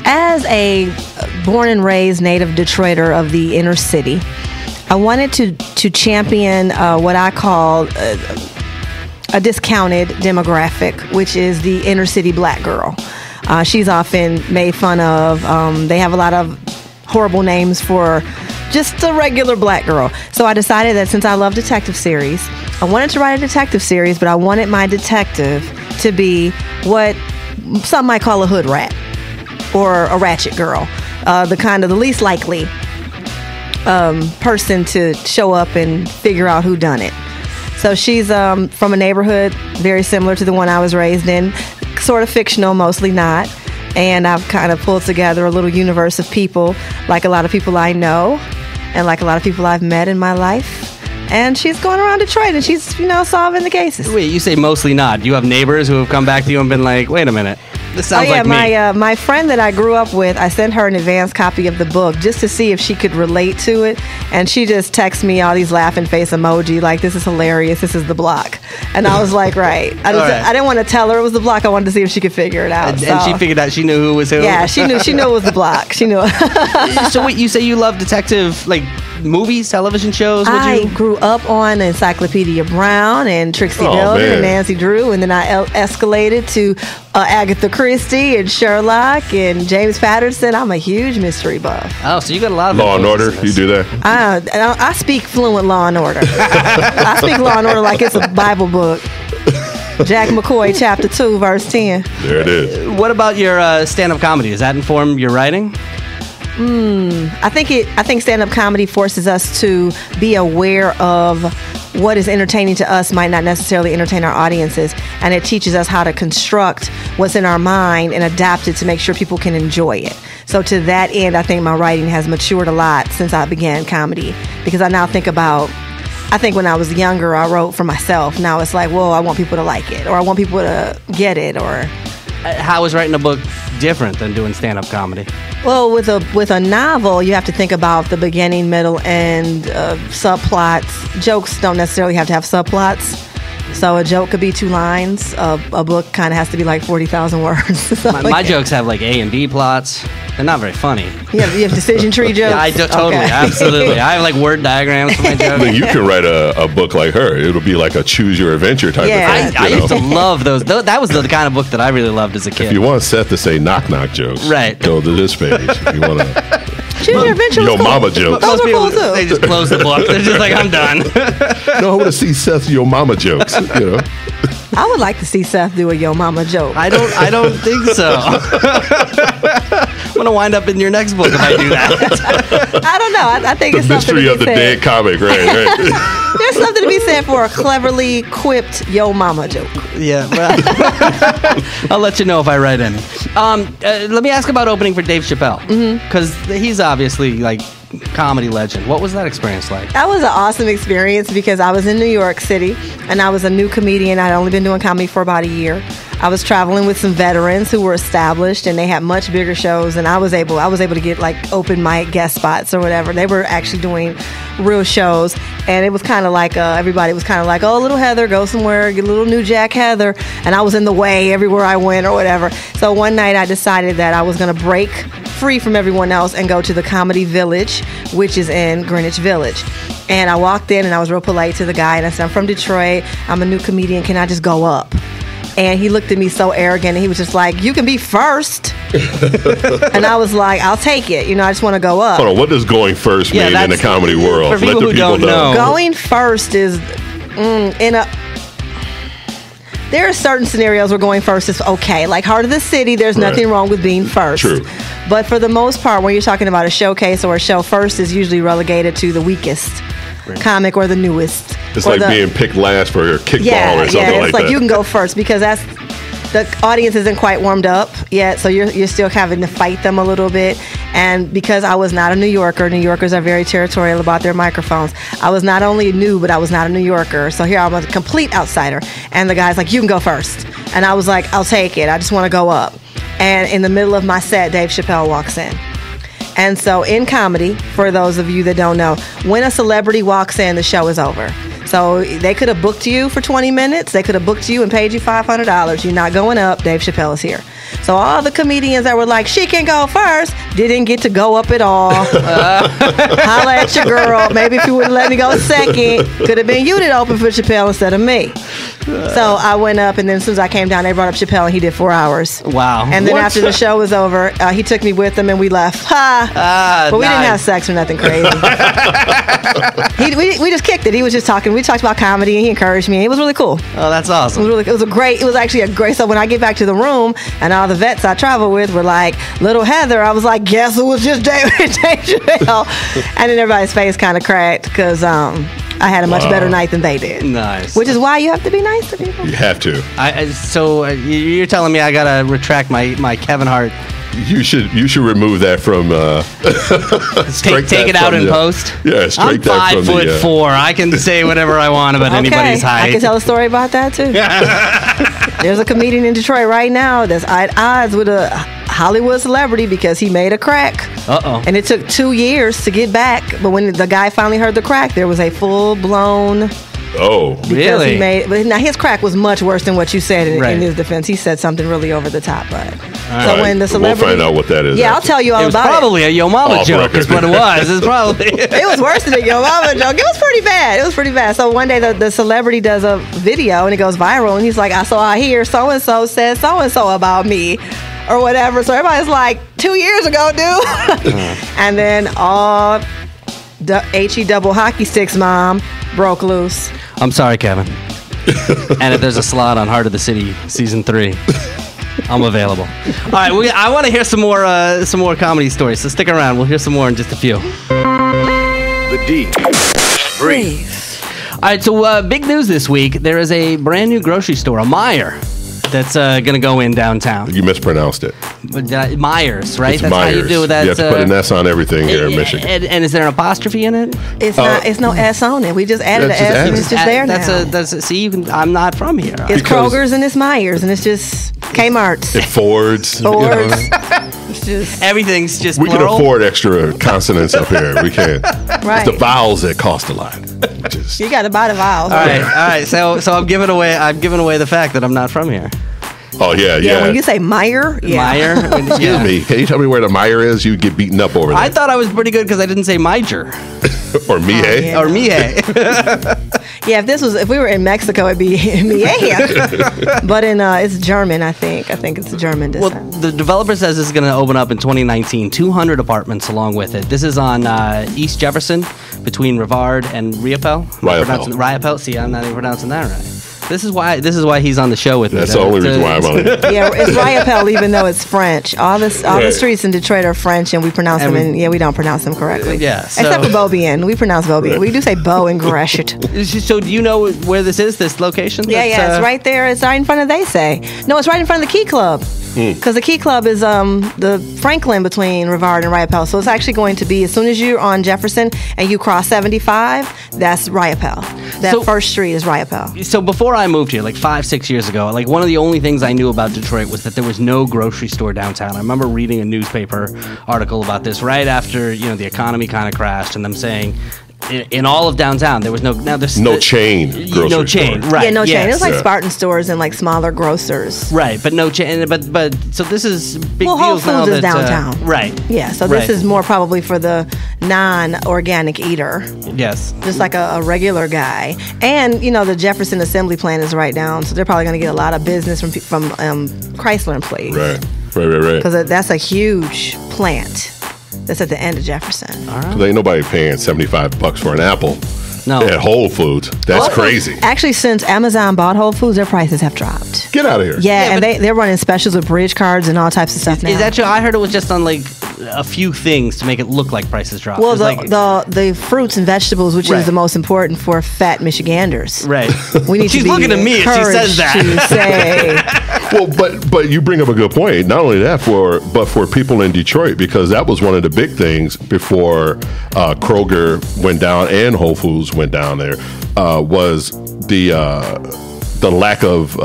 as a born and raised native Detroiter of the inner city, I wanted to champion what I call a discounted demographic, which is the inner city black girl. She's often made fun of. They have a lot of horrible names for just a regular black girl. So I decided that since I love detective series, I wanted to write a detective series, but I wanted my detective to be what some might call a hood rat or a ratchet girl, the least likely person to show up and figure out who done it. So she's from a neighborhood very similar to the one I was raised in, sort of fictional, mostly not. And I've kind of pulled together a little universe of people, like a lot of people I know and like a lot of people I've met in my life. And she's going around Detroit and she's, solving the cases. Wait, you say mostly not. Do you have neighbors who have come back to you and been like, wait a minute, this sounds like me? My friend that I grew up with, I sent her an advance copy of the book just to see if she could relate to it. And she just texted me all these laughing face emoji, like, this is hilarious, this is the block. And I was like, right. I didn't want to tell her it was the block. I wanted to see if she could figure it out. And she figured out, she knew who was who? Yeah, she knew it was the block. She knew it. So wait, you say you love detective, like, movies, television shows? I grew up on Encyclopedia Brown and Trixie Dillon and Nancy Drew, and then I escalated to Agatha Christie and Sherlock and James Patterson. I'm a huge mystery buff. Oh, so you got a lot of Law and Order. You do that? I speak fluent Law and Order. I speak Law and Order like it's a Bible book. Jack McCoy, chapter 2, verse 10. There it is. What about your stand-up comedy? Does that inform your writing? I think stand-up comedy forces us to be aware of what is entertaining to us might not necessarily entertain our audiences, and it teaches us how to construct what's in our mind and adapt it to make sure people can enjoy it. So to that end, I think my writing has matured a lot since I began comedy, because I now think when I was younger, I wrote for myself. Now it's like, well, I want people to like it, or I want people to get it, or... How is writing a book different than doing stand-up comedy? Well, with a novel, you have to think about the beginning, middle, and subplots. Jokes don't necessarily have to have subplots. So a joke could be 2 lines. A book kind of has to be like 40,000 words. My jokes have like A and B plots. They're not very funny. You have decision tree jokes? Yeah, I do, totally, okay. Absolutely. I have like word diagrams for my jokes. I mean, you can write a book like her. It'll be like a choose your adventure type of thing. I used to love those. That was the kind of book that I really loved as a kid. If you want Seth to say knock-knock jokes, right, go to this page. If you want to... Choose your adventure. Yo mama jokes. Those are cool too. They just close the book. They're just like, I'm done. No, I want to see Seth yo mama jokes. I would like to see Seth do a yo mama joke. I don't think so. I'm gonna wind up in your next book if I do that. I don't know. I think it's something to be said. The mystery of the dead comic, right? There's something to be said for a cleverly quipped yo mama joke. Yeah, well, I'll let you know if I write any. Let me ask about opening for Dave Chappelle, because he's obviously like comedy legend. What was that experience like? That was an awesome experience because I was in New York City and I was a new comedian. I'd only been doing comedy for about a year. I was traveling with some veterans who were established and they had much bigger shows, and I was able to get like open mic guest spots or whatever. They were actually doing real shows, and it was kind of like everybody was kind of like, oh, little Heather, go somewhere, get a little new Jack Heather, and I was in the way everywhere I went or whatever. So one night I decided that I was going to break free from everyone else and go to the Comedy Village, which is in Greenwich Village. And I walked in and I was real polite to the guy, and I said, I'm from Detroit, I'm a new comedian, can I just go up? And he looked at me so arrogant, and he was just like, you can be first. And I was like, I'll take it. You know, I just want to go up. Hold on, what does going first mean in the comedy world? For people who don't know. Going first is there are certain scenarios where going first is okay. Like Heart of the City, there's nothing wrong with being first. True. But for the most part, when you're talking about a showcase or a show, first is usually relegated to the weakest comic or the newest. It's like being picked last for a kickball or something like that. Yeah, it's like you can go first because the audience isn't quite warmed up yet, so you're still having to fight them a little bit. And because I was not a New Yorker, New Yorkers are very territorial about their microphones. I was not only new, but I was not a New Yorker. So here I'm a complete outsider. And the guy's like, you can go first. And I was like, I'll take it. I just want to go up. And in the middle of my set, Dave Chappelle walks in. And so in comedy, for those of you that don't know, when a celebrity walks in, the show is over. So they could have booked you for 20 minutes. They could have booked you and paid you $500. You're not going up. Dave Chappelle is here. So all the comedians that were like, she can go first, didn't get to go up at all. Holla at your girl. Maybe if you would have let me go second, could have been you that opened for Chappelle instead of me. So I went up, and then as soon as I came down, they brought up Chappelle, and he did 4 hours. Wow. And then after the show was over, he took me with him, and we left. But we didn't have sex or nothing crazy. We just kicked it. He was just talking. We talked about comedy, and he encouraged me. It was really cool. Oh, that's awesome. It was actually a great. So when I get back to the room, and all the vets I travel with were like, little Heather, I was like, guess who was just Dave Chappelle? And then everybody's face kind of cracked because I had a much better night than they did. Nice. Which is why you have to be nice to people. You have to. So you're telling me I gotta retract my Kevin Hart? You should remove that from. Take it out in post. Yeah, straight that from I'm 5'4". I can say whatever I want about anybody's height. I can tell a story about that too. There's a comedian in Detroit right now that's at odds with a Hollywood celebrity because he made a crack. And it took 2 years to get back. But when the guy finally heard the crack, there was a full-blown... Oh, really? But now his crack was much worse than what you said in his defense. He said something really over the top, but when the celebrity, we'll find out what that is. Yeah, I'll tell you all about it. It was probably a Yo Mama joke. Is what it was. It's probably. It was worse than a Yo Mama joke. It was pretty bad. So one day the celebrity does a video and it goes viral, and he's like, I hear so and so said so and so about me, or whatever. So everybody's like, 2 years ago, dude. And then all the HE double hockey sticks mom broke loose. I'm sorry, Kevin. And if there's a slot on Heart of the City season 3, I'm available. All right, I want to hear some more comedy stories. So stick around. We'll hear some more in just a few. The D. Breathe. All right, so big news this week. There is a brand new grocery store, a Meijer, that's going to go in downtown. You mispronounced it. Myers, right? It's that's Myers. How you do that. You have to put an S on everything here in Michigan. And is there an apostrophe in it? It's not. It's no S on it. We just added an S, and it's just there now. See, I'm not from here. It's Kroger's and it's Myers, and it's just Kmart's. It Ford's. It's just everything's just. We plural. can afford extra consonants up here. We can. Right. It's the vowels that cost a lot. You got to buy the vowels. All right. So I'm giving away the fact that I'm not from here. Oh, yeah. When you say Meijer, Meijer. Excuse me. Can you tell me where the Meijer is? You get beaten up over there. I thought I was pretty good because I didn't say Meijer. Or Mie. Or Mie. If we were in Mexico, it'd be Mie. But it's German, I think. I think it's German descent. Well, the developer says this is going to open up in 2019. 200 apartments along with it. This is on East Jefferson between Rivard and Riopel. Riopel. See, I'm not even pronouncing that right. This is why he's on the show with me. That's the only reason why I'm on it. Yeah, it's Riopel, even though it's French. All the streets in Detroit are French, and we pronounce them. We don't pronounce them correctly. Yeah, except for Beaubien, we pronounce Beaubien. We do say Beau and Gresham. So, do you know where this is? This location? Yeah, it's right there. It's right in front of They Say. No, it's right in front of the Key Club. Because the Key Club is the Franklin between Rivard and Riopelle. So it's actually going to be, as soon as you're on Jefferson and you cross 75, that's Riopelle. That first street is Riopelle. So before I moved here, like 5-6 years ago, like one of the only things I knew about Detroit was that there was no grocery store downtown. I remember reading a newspaper article about this right after, the economy kind of crashed, and them saying in all of downtown there was no chain grocery no chain store. right Yeah, no chain. It was like Yeah. Spartan stores and like smaller grocers. right, but no chain. But so this is big Well, Whole deals now Foods is that, downtown. right. Yeah, so Right. this is more probably for the non-organic eater, Yes. just like a regular guy. And the Jefferson Assembly Plant is right down, so they're probably going to get a lot of business from Chrysler employees. Right. Because that's a huge plant that's at the end of Jefferson. There ain't nobody paying $75 for an apple No. at Whole Foods. That's crazy. Actually, since Amazon bought Whole Foods, their prices have dropped. Get out of here. Yeah, and they're running specials with bridge cards and all types of stuff now. Is that true? I heard it was just on like a few things to make it look like prices dropped. Well, It was like- the fruits and vegetables, which Right. is the most important for fat Michiganders. right. We need She's to be looking at me if she says encouraged that. to say, Well, but you bring up a good point. Not only that, but for people in Detroit, because that was one of the big things before Kroger went down and Whole Foods went down there, was the lack of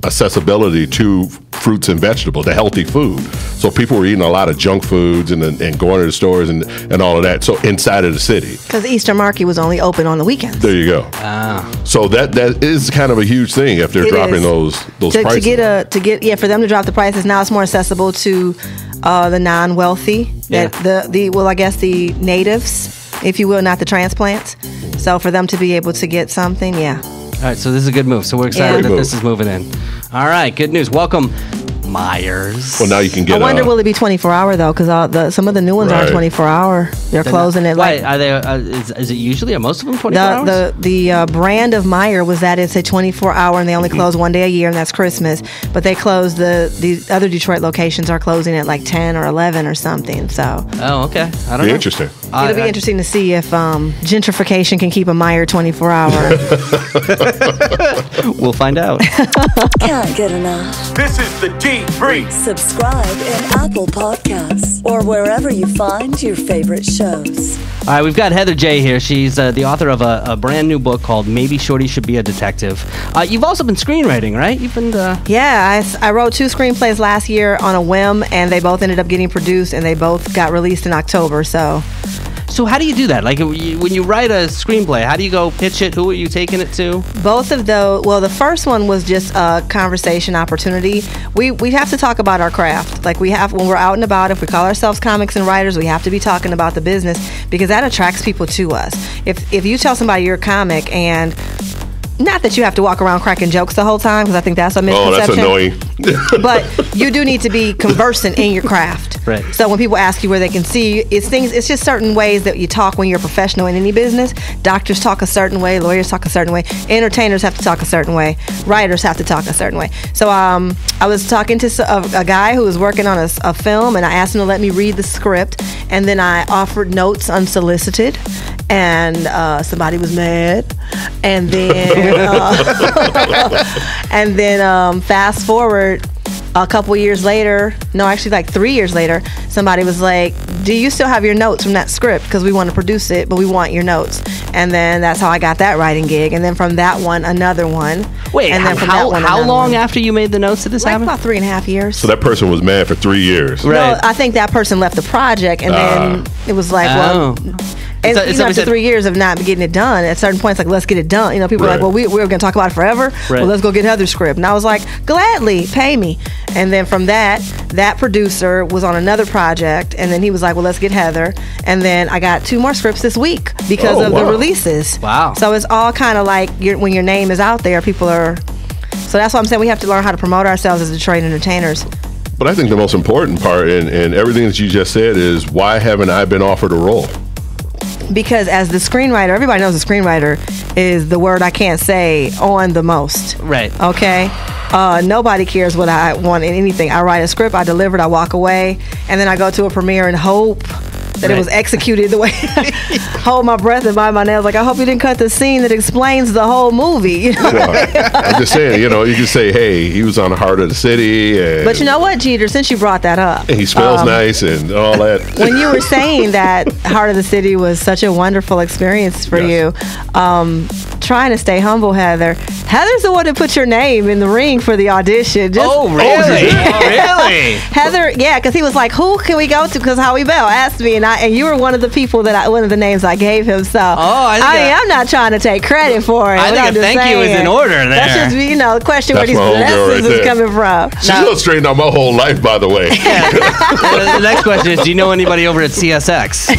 accessibility to fruits and vegetables, the healthy food. So people were eating a lot of junk foods and going to the stores and all of that. So inside of the city. because Easter Market was only open on the weekends. There you go. So that is kind of a huge thing if they're It dropping is. those to prices. for them to drop the prices now, it's more accessible to the non-wealthy. Yeah. I guess the natives, if you will, not the transplants. So for them to be able to get something, yeah. All right, so this is a good move. So we're excited Yeah. that Great this move. is moving in. All right, good news. Welcome, Myers. Well, now you can get. I wonder will it be 24-hour though? Because some of the new ones aren't Right. 24-hour. They're closing it Why like. are they? Is it usually? Are most of them 24 hours? The brand of Meyer was that it's a 24-hour and they only close one day a year, and that's Christmas. But they close the other Detroit locations are closing at like 10 or 11 or something. So Oh, okay. I don't Be know. interesting. it'll be interesting to see if gentrification can keep a Meyer 24-hour. We'll find out. Can't get enough. This is the D3. Subscribe in Apple Podcasts or wherever you find your favorite shows. All right, we've got Heather J here. She's the author of a brand new book called Maybe Shorty Should Be a Detective. You've also been screenwriting, right? You've been. Yeah, I wrote 2 screenplays last year on a whim, and they both ended up getting produced, and they both got released in October. So how do you do that? Like when you write a screenplay, how do you go pitch it? Who are you taking it to? Both of those, well, the first one was just a conversation opportunity. We have to talk about our craft. Like when we're out and about, if we call ourselves comics and writers, we have to be talking about the business because that attracts people to us. If you tell somebody you're a comic, and not that you have to walk around cracking jokes the whole time, because I think that's a Oh, misconception. that's annoying. But you do need to be conversant in your craft. Right. So when people ask you where they can see you, it's just certain ways that you talk when you're a professional in any business. Doctors talk a certain way, lawyers talk a certain way, entertainers have to talk a certain way, writers have to talk a certain way. So I was talking to a guy who was working on a film, and I asked him to let me read the script, and then I offered notes unsolicited, and somebody was mad, and then fast forward a couple years later, no, actually like 3 years later, somebody was like, do you still have your notes from that script? Because we want to produce it, but we want your notes. And then that's how I got that writing gig. And then from that one, another one. Wait, and then from how that one, long another one. after you made the notes did this Like happen? about 3.5 years. So that person was mad for 3 years. Right. No, I think that person left the project, and then it was like, well, Oh. and So- so after is it- 3 years of not getting it done, at certain points, like, let's get it done. People are like, Right. well, we were going to talk about it forever. Right. Well, let's go get Heather's script. And I was like, gladly, pay me. And then from that producer was on another project, and then he was like, well, let's get Heather. And then I got 2 more scripts this week because Oh, of the wow. releases. Wow. So it's all kind of like when your name is out there, people are. So that's why I'm saying we have to learn how to promote ourselves as Detroit entertainers. But I think the most important part in everything that you just said is, why haven't I been offered a role? Because as the screenwriter, everybody knows the screenwriter is the word I can't say on the most. Right. Okay? Nobody cares what I want in anything. I write a script, I deliver it, I walk away, and then I go to a premiere and hope that it was executed the way. Hold my breath and bite my nails. Like, I hope you didn't cut the scene that explains the whole movie. You know? I'm just saying, you can say, hey, he was on the heart of the city. And but you know what, Geeter, since you brought that up. And he smells nice and all that. When you were saying that Heart of the City was such a wonderful experience for you, trying to stay humble, Heather's the one that put your name in the ring for the audition. Really? Really? Heather, yeah, because he was like, who can we go to? Because Howie Bell asked me, and you were one of the people one of the names I gave him. So, I'm not trying to take credit for it. I think a thank you is in order there. That's just, the question where these blessings is coming from. She's going to straighten out my whole life, by the way. The next question is, do you know anybody over at CSX?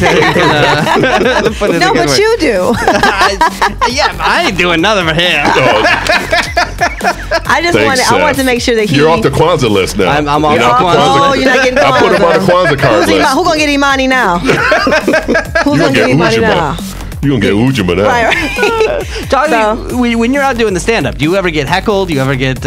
No, but you do. I ain't doing nothing for him. I want to make sure that you're off the Kwanzaa list now. I'm off the Kwanzaa. Oh, you're not getting Kwanzaa. I put him on the Kwanzaa card list. Who's going to get Imani now? Who's going to get Imani now? You're going to get Ujima now. Right. Talk to me, when you're out doing the stand-up, do you ever get heckled? Do you ever get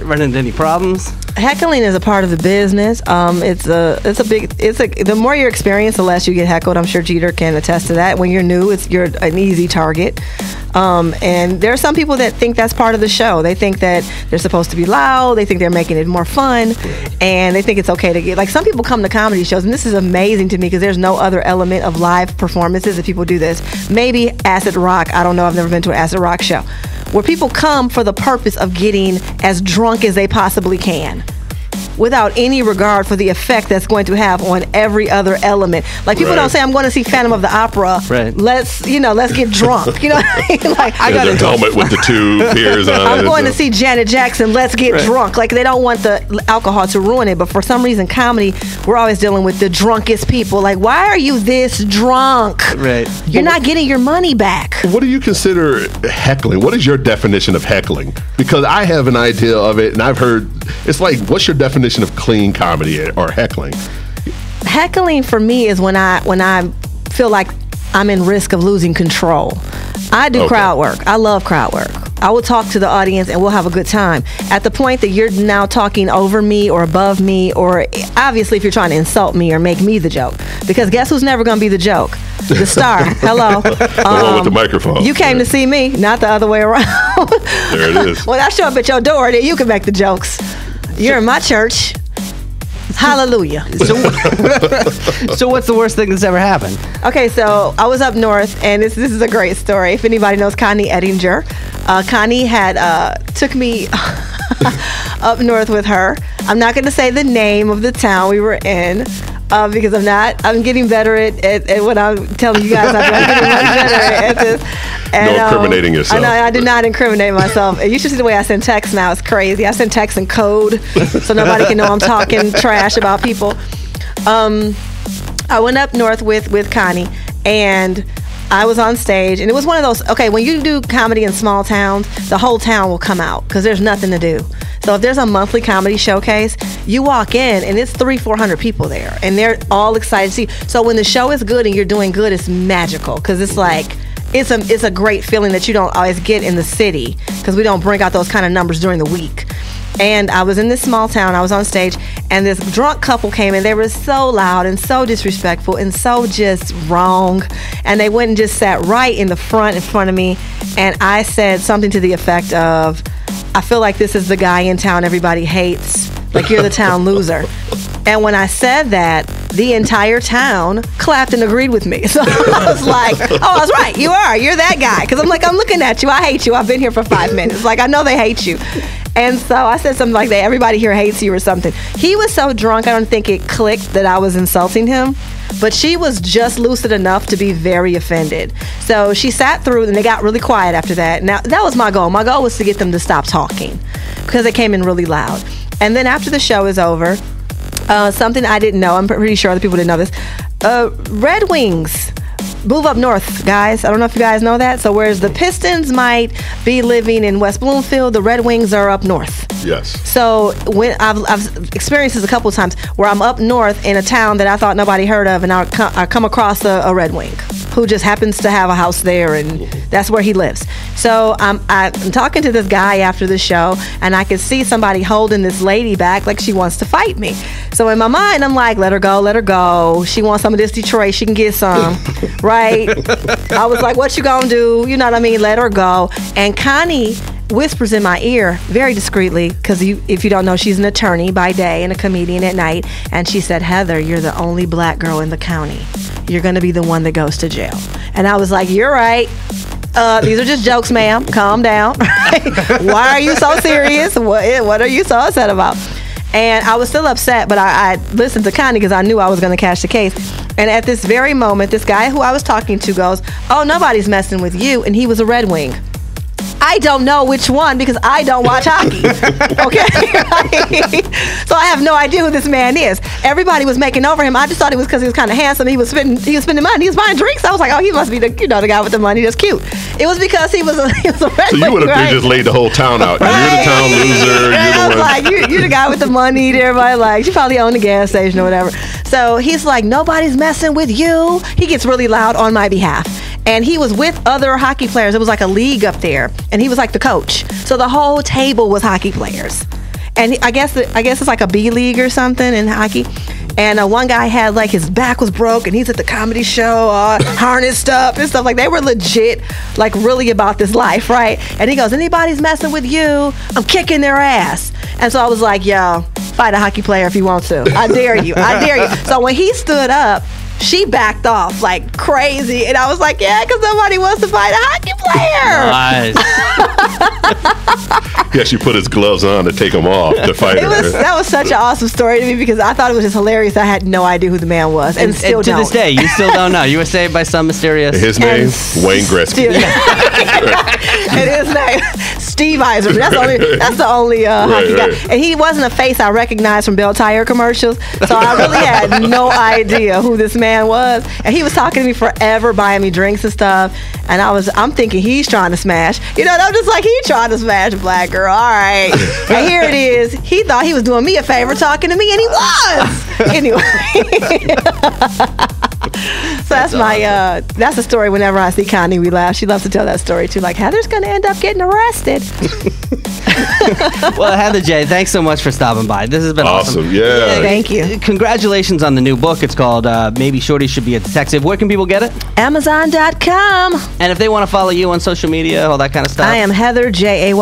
run into any problems? Heckling is a part of the business. The more you experience, the less you get heckled. I'm sure Geeter can attest to that. When you're new, you're an easy target. And there are some people that think that's part of the show. They think that they're supposed to be loud. They think they're making it more fun. And they think it's okay to get, like, some people come to comedy shows, and this is amazing to me because there's no other element of live performances that people do this. Maybe acid rock. I don't know. I've never been to an acid rock show where people come for the purpose of getting as drunk as they possibly can, without any regard for the effect that's going to have on every other element. Like, people don't say, I'm going to see Phantom of the Opera. Right. Let's get drunk. You know what I mean? Like, I got a helmet with the 2 beers on. I'm going to see Janet Jackson. Let's get drunk. Like, they don't want the alcohol to ruin it. But for some reason, comedy, we're always dealing with the drunkest people. Like, why are you this drunk? Right. You're not getting your money back. What do you consider heckling? What is your definition of heckling? Because I have an idea of it, and I've heard, it's like, what's your definition of clean comedy or heckling? Heckling for me is when I feel like I'm in risk of losing control. I do crowd work. I love crowd work. I will talk to the audience and we'll have a good time. At the point that you're now talking over me or above me, or obviously if you're trying to insult me or make me the joke, because guess who's never going to be the joke? The star. Hello. The one with the microphone. You came to see me, not the other way around. There it is. When I show up at your door, then you can make the jokes. You're in my church. Hallelujah. So what's the worst thing that's ever happened? Okay, so I was up north, and this is a great story. If anybody knows Connie Ettinger, Connie had took me up north with her. I'm not going to say the name of the town we were in, because I'm getting better at what I'm telling you guys. I'm getting much better at this. And, no incriminating yourself. I did not incriminate myself. You should see the way I send texts now. It's crazy. I send texts in code so nobody can know I'm talking trash about people. I went up north with Connie, and I was on stage, and it was one of those, okay, when you do comedy in small towns, the whole town will come out because there's nothing to do. So if there's a monthly comedy showcase, you walk in and it's 300-400 people there, and they're all excited to see. So when the show is good and you're doing good, it's magical because it's like, it's a great feeling that you don't always get in the city because we don't bring out those kind of numbers during the week. And I was in this small town, I was on stage, and this drunk couple came in. They were so loud and so disrespectful and so just wrong. And they went and just sat right in front of me. And I said something to the effect of, I feel like this is the guy in town everybody hates. Like, you're the town loser. And when I said that, the entire town clapped and agreed with me. So I was like, oh, I was right. You're that guy. Because I'm like, I'm looking at you. I hate you. I've been here for 5 minutes. Like, I know they hate you. And so I said something like that. Everybody here hates you or something. He was so drunk, I don't think it clicked that I was insulting him. But she was just lucid enough to be very offended. So she sat through, and they got really quiet after that. Now, that was my goal. My goal was to get them to stop talking because they came in really loud. And then after the show is over, something I didn't know, I'm pretty sure other people didn't know this, Red Wings move up north, guys. I don't know if you guys know that. So whereas the Pistons might be living in West Bloomfield, the Red Wings are up north. Yes. So when I've experienced this a couple of times where I'm up north in a town that I thought nobody heard of, and I come across a Red Wing. who just happens to have a house there, and that's where he lives. So I'm talking to this guy after the show, and I could see somebody holding this lady back like she wants to fight me. So in my mind, I'm like, let her go, let her go. She wants some of this Detroit, she can get some, right? I was like, what you gonna do? You know what I mean? Let her go. And Connie whispers in my ear very discreetly, because if you don't know, she's an attorney by day and a comedian at night, and she said, Heather, you're the only black girl in the county. You're going to be the one that goes to jail. And I was like, you're right. These are just jokes, ma'am. Calm down. Why are you so serious? What are you so upset about? And I was still upset, but I listened to Connie because I knew I was going to catch the case. And at this very moment, this guy who I was talking to goes, oh, nobody's messing with you. And he was a Red Wing. I don't know which one because I don't watch hockey. Okay? So I have no idea who this man is. Everybody was making over him. I just thought it was because he was kind of handsome. He was spending money. He was buying drinks. I was like, oh, he must be the guy with the money that's cute. It was because he was a Red So Wing, you would have right? just laid the whole town out. Right. You're the town loser. And I You're was the one. like, you're the guy with the money that everybody likes. You probably own the gas station or whatever. So he's like, nobody's messing with you. He gets really loud on my behalf. And he was with other hockey players. It was like a league up there, and he was like the coach. So the whole table was hockey players. And I guess it's like a B league or something in hockey. And one guy had like his back was broke, and he's at the comedy show, harnessed up and stuff. Like they were legit, like really about this life, right? And he goes, anybody's messing with you, I'm kicking their ass. And so I was like, yo, fight a hockey player if you want to. I dare you. I dare you. So when he stood up, she backed off like crazy, and I was like, yeah, because nobody wants to fight a hockey player. Nice. Yeah, she put his gloves on to take them off to fight her. That was such an awesome story to me because I thought it was just hilarious. I had no idea who the man was, and still to don't. this day, you still don't know. You were saved by some mysterious. His name, Wayne Gretzky. And his name, Steve Eisner. That's the only hockey guy. And he wasn't a face I recognized from Bell Tire commercials, so I really had no idea who this man was. And he was talking to me forever, buying me drinks and stuff. And I'm thinking he's trying to smash. You know, I'm just like, he trying to smash a black girl. All right. And here it is. He thought he was doing me a favor talking to me, and he was. Anyway. So that's the story. Whenever I see Connie, we laugh. She loves to tell that story too. Like, Heather's going to end up getting arrested. Well, Heather J, thanks so much for stopping by. This has been awesome. Yeah. Thank you. Congratulations on the new book. It's called Maybe Shorty Should Be a Detective. Where can people get it? Amazon.com. And if they want to follow you on social media, all that kind of stuff. I am Heather Jayh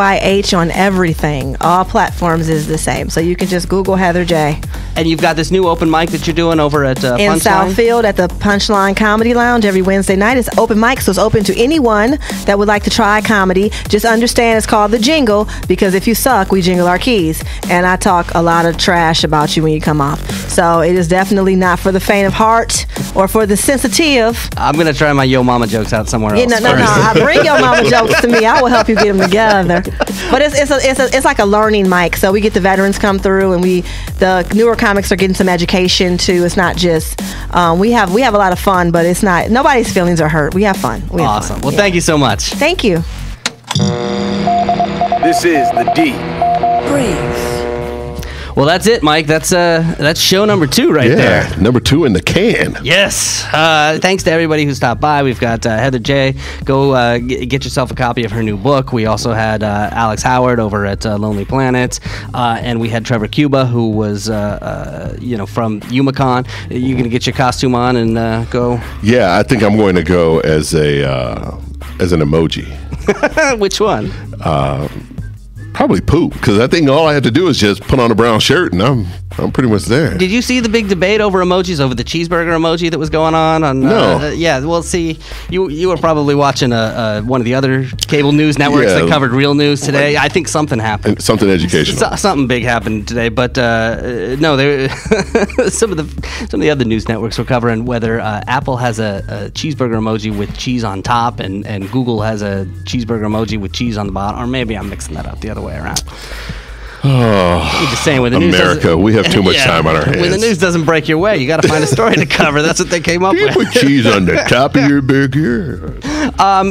on everything. All platforms is the same. So you can just Google Heather J. And you've got this new open mic that you're doing over at in Punchline? Southfield at the Punchline Comedy Lounge every Wednesday night. It's open mic, so it's open to anyone that would like to try comedy. Just understand it's called The Jingle, because if you suck, we jingle our keys. And I talk a lot of trash about you when you come off. So it is definitely not for the faint of heart or for the sensitive. I'm going to try my Yo Mama jokes out somewhere else. No. I bring your mama jokes to me. I will help you get them together. But it's like a learning mic. So we get the veterans come through, and the newer comics are getting some education too. It's not just we have a lot of fun, but it's not nobody's feelings are hurt. We have fun. Awesome. Well, thank you so much. Thank you. This is the D. Breathe. Well, that's it, Mike. That's show number 2 right there. Number 2 in the can. Yes. Thanks to everybody who stopped by. We've got Heather J. Go get yourself a copy of her new book. We also had Alex Howard over at Lonely Planet, and we had Trevor Cuba, who was from Youmacon. You're gonna get your costume on and go. Yeah, I think I'm going to go as an emoji. Which one? Probably poop, because I think all I have to do is just put on a brown shirt, and I'm pretty much there. Did you see the big debate over emojis, over the cheeseburger emoji that was going on? No. Yeah, well, see, you were probably watching one of the other cable news networks that covered real news today. I think something happened. Something educational. Something big happened today, but no, some of the other news networks were covering whether Apple has a cheeseburger emoji with cheese on top, and Google has a cheeseburger emoji with cheese on the bottom, or maybe I'm mixing that up the other way around. Oh, just saying, when the America, we have too much time on our hands. When the news doesn't break your way, you got to find a story to cover. That's what they came up with. Put cheese on the top of your burger.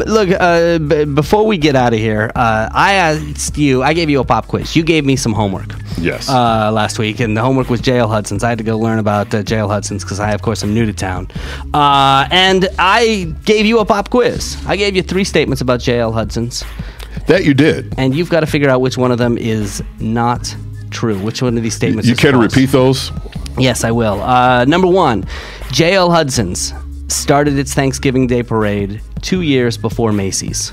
Look, before we get out of here, I gave you a pop quiz. You gave me some homework. Yes. Last week, and the homework was J.L. Hudson's. I had to go learn about J.L. Hudson's because I, of course, am new to town. And I gave you a pop quiz. I gave you 3 statements about J.L. Hudson's. That you did. And you've got to figure out which one of them is not true. Which one of these statements You is can false. repeat those? Yes, I will. Number 1, J.L. Hudson's started its Thanksgiving Day parade 2 years before Macy's.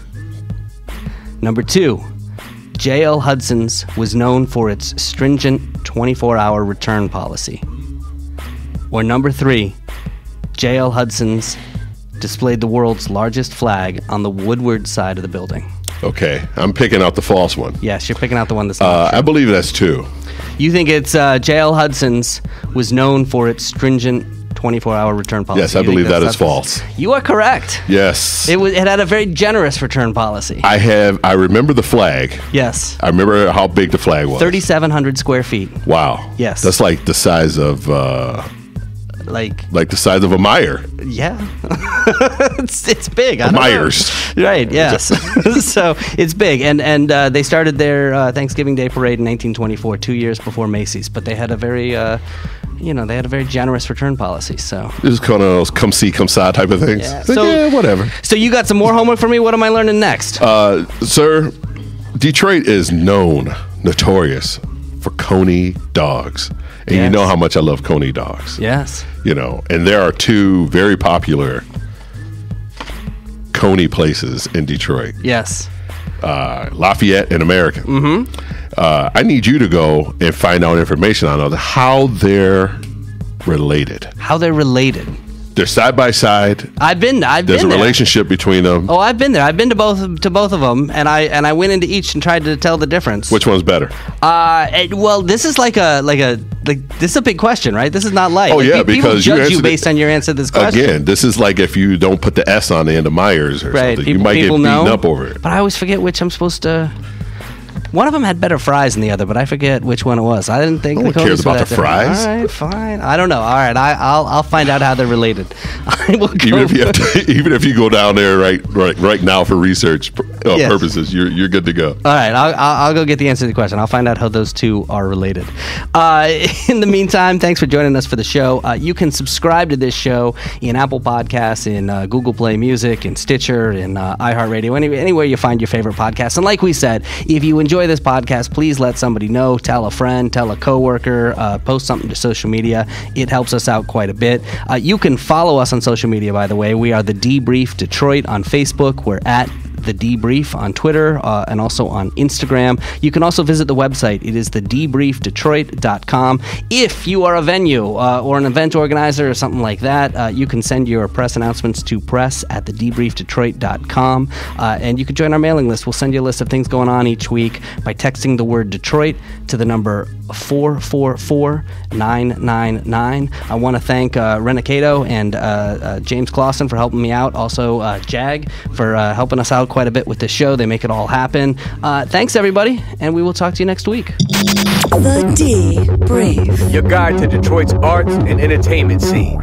Number 2, J.L. Hudson's was known for its stringent 24-hour return policy. Or number 3, J.L. Hudson's displayed the world's largest flag on the woodward side of the building. Okay, I'm picking out the false one. Yes, you're picking out the one that's not true. I believe that's 2. You think it's J.L. Hudson's was known for its stringent 24-hour return policy. Yes, I believe that is false. You are correct. Yes. It had a very generous return policy. I remember the flag. Yes. I remember how big the flag was. 3,700 square feet. Wow. Yes. That's like the size of like the size of a Meyer. Yeah. it's big. I don't Myers. know. Right, yes. So it's big. And they started their Thanksgiving Day parade in 1924, 2 years before Macy's, but they had a very they had a very generous return policy. So This is kind of those come see, come saw type of things. Yeah. Like, yeah, whatever. So you got some more homework for me? What am I learning next? Sir, Detroit is notorious for Coney dogs. And you Yes. know how much I love Coney dogs. Yes. And there are 2 very popular Coney places in Detroit. Yes. Lafayette and American. Mm-hmm. I need you to go and find out information on how they're related. How they're related. They're side by side. I've been There's been a there. relationship between them. Oh, I've been there. I've been to both of them, and I went into each and tried to tell the difference. Which one's better? Well, this is like this is a big question, right? This is not light. Oh, Like, yeah, people because you judge you answered based on your answer to this question. Again, this is like if you don't put the S on the end of Myers or Right. something. You might get people beaten know, up over it. But I always forget which I'm supposed to. One of them had better fries than the other, but I forget which one it was. I didn't think No the one cares Coney's were about that the different. fries. All right, fine. I don't know. All right, I'll find out how they're related. I will go Even if you go down there right now for research Yes. purposes, you're good to go. All right, I'll go get the answer to the question. I'll find out how those 2 are related. In the meantime, thanks for joining us for the show. You can subscribe to this show in Apple Podcasts, in Google Play Music, in Stitcher, in iHeartRadio, anywhere you find your favorite podcasts. And like we said, if you enjoy this podcast, please let somebody know. Tell a friend, tell a coworker, post something to social media. It helps us out quite a bit. You can follow us on social media, by the way. We are The Debrief Detroit on Facebook. We're at The Debrief on Twitter and also on Instagram. You can also visit the website. It is thedebriefdetroit.com. If you are a venue or an event organizer or something like that, you can send your press announcements to press@thedebriefdetroit.com, and you can join our mailing list. We'll send you a list of things going on each week by texting the word Detroit to the number 444-999. I want to thank Renacato and James Clausen for helping me out. Also, Jag for helping us out quite a bit with this show. They make it all happen. Thanks, everybody, and we will talk to you next week. The Debrief. Your guide to Detroit's arts and entertainment scene.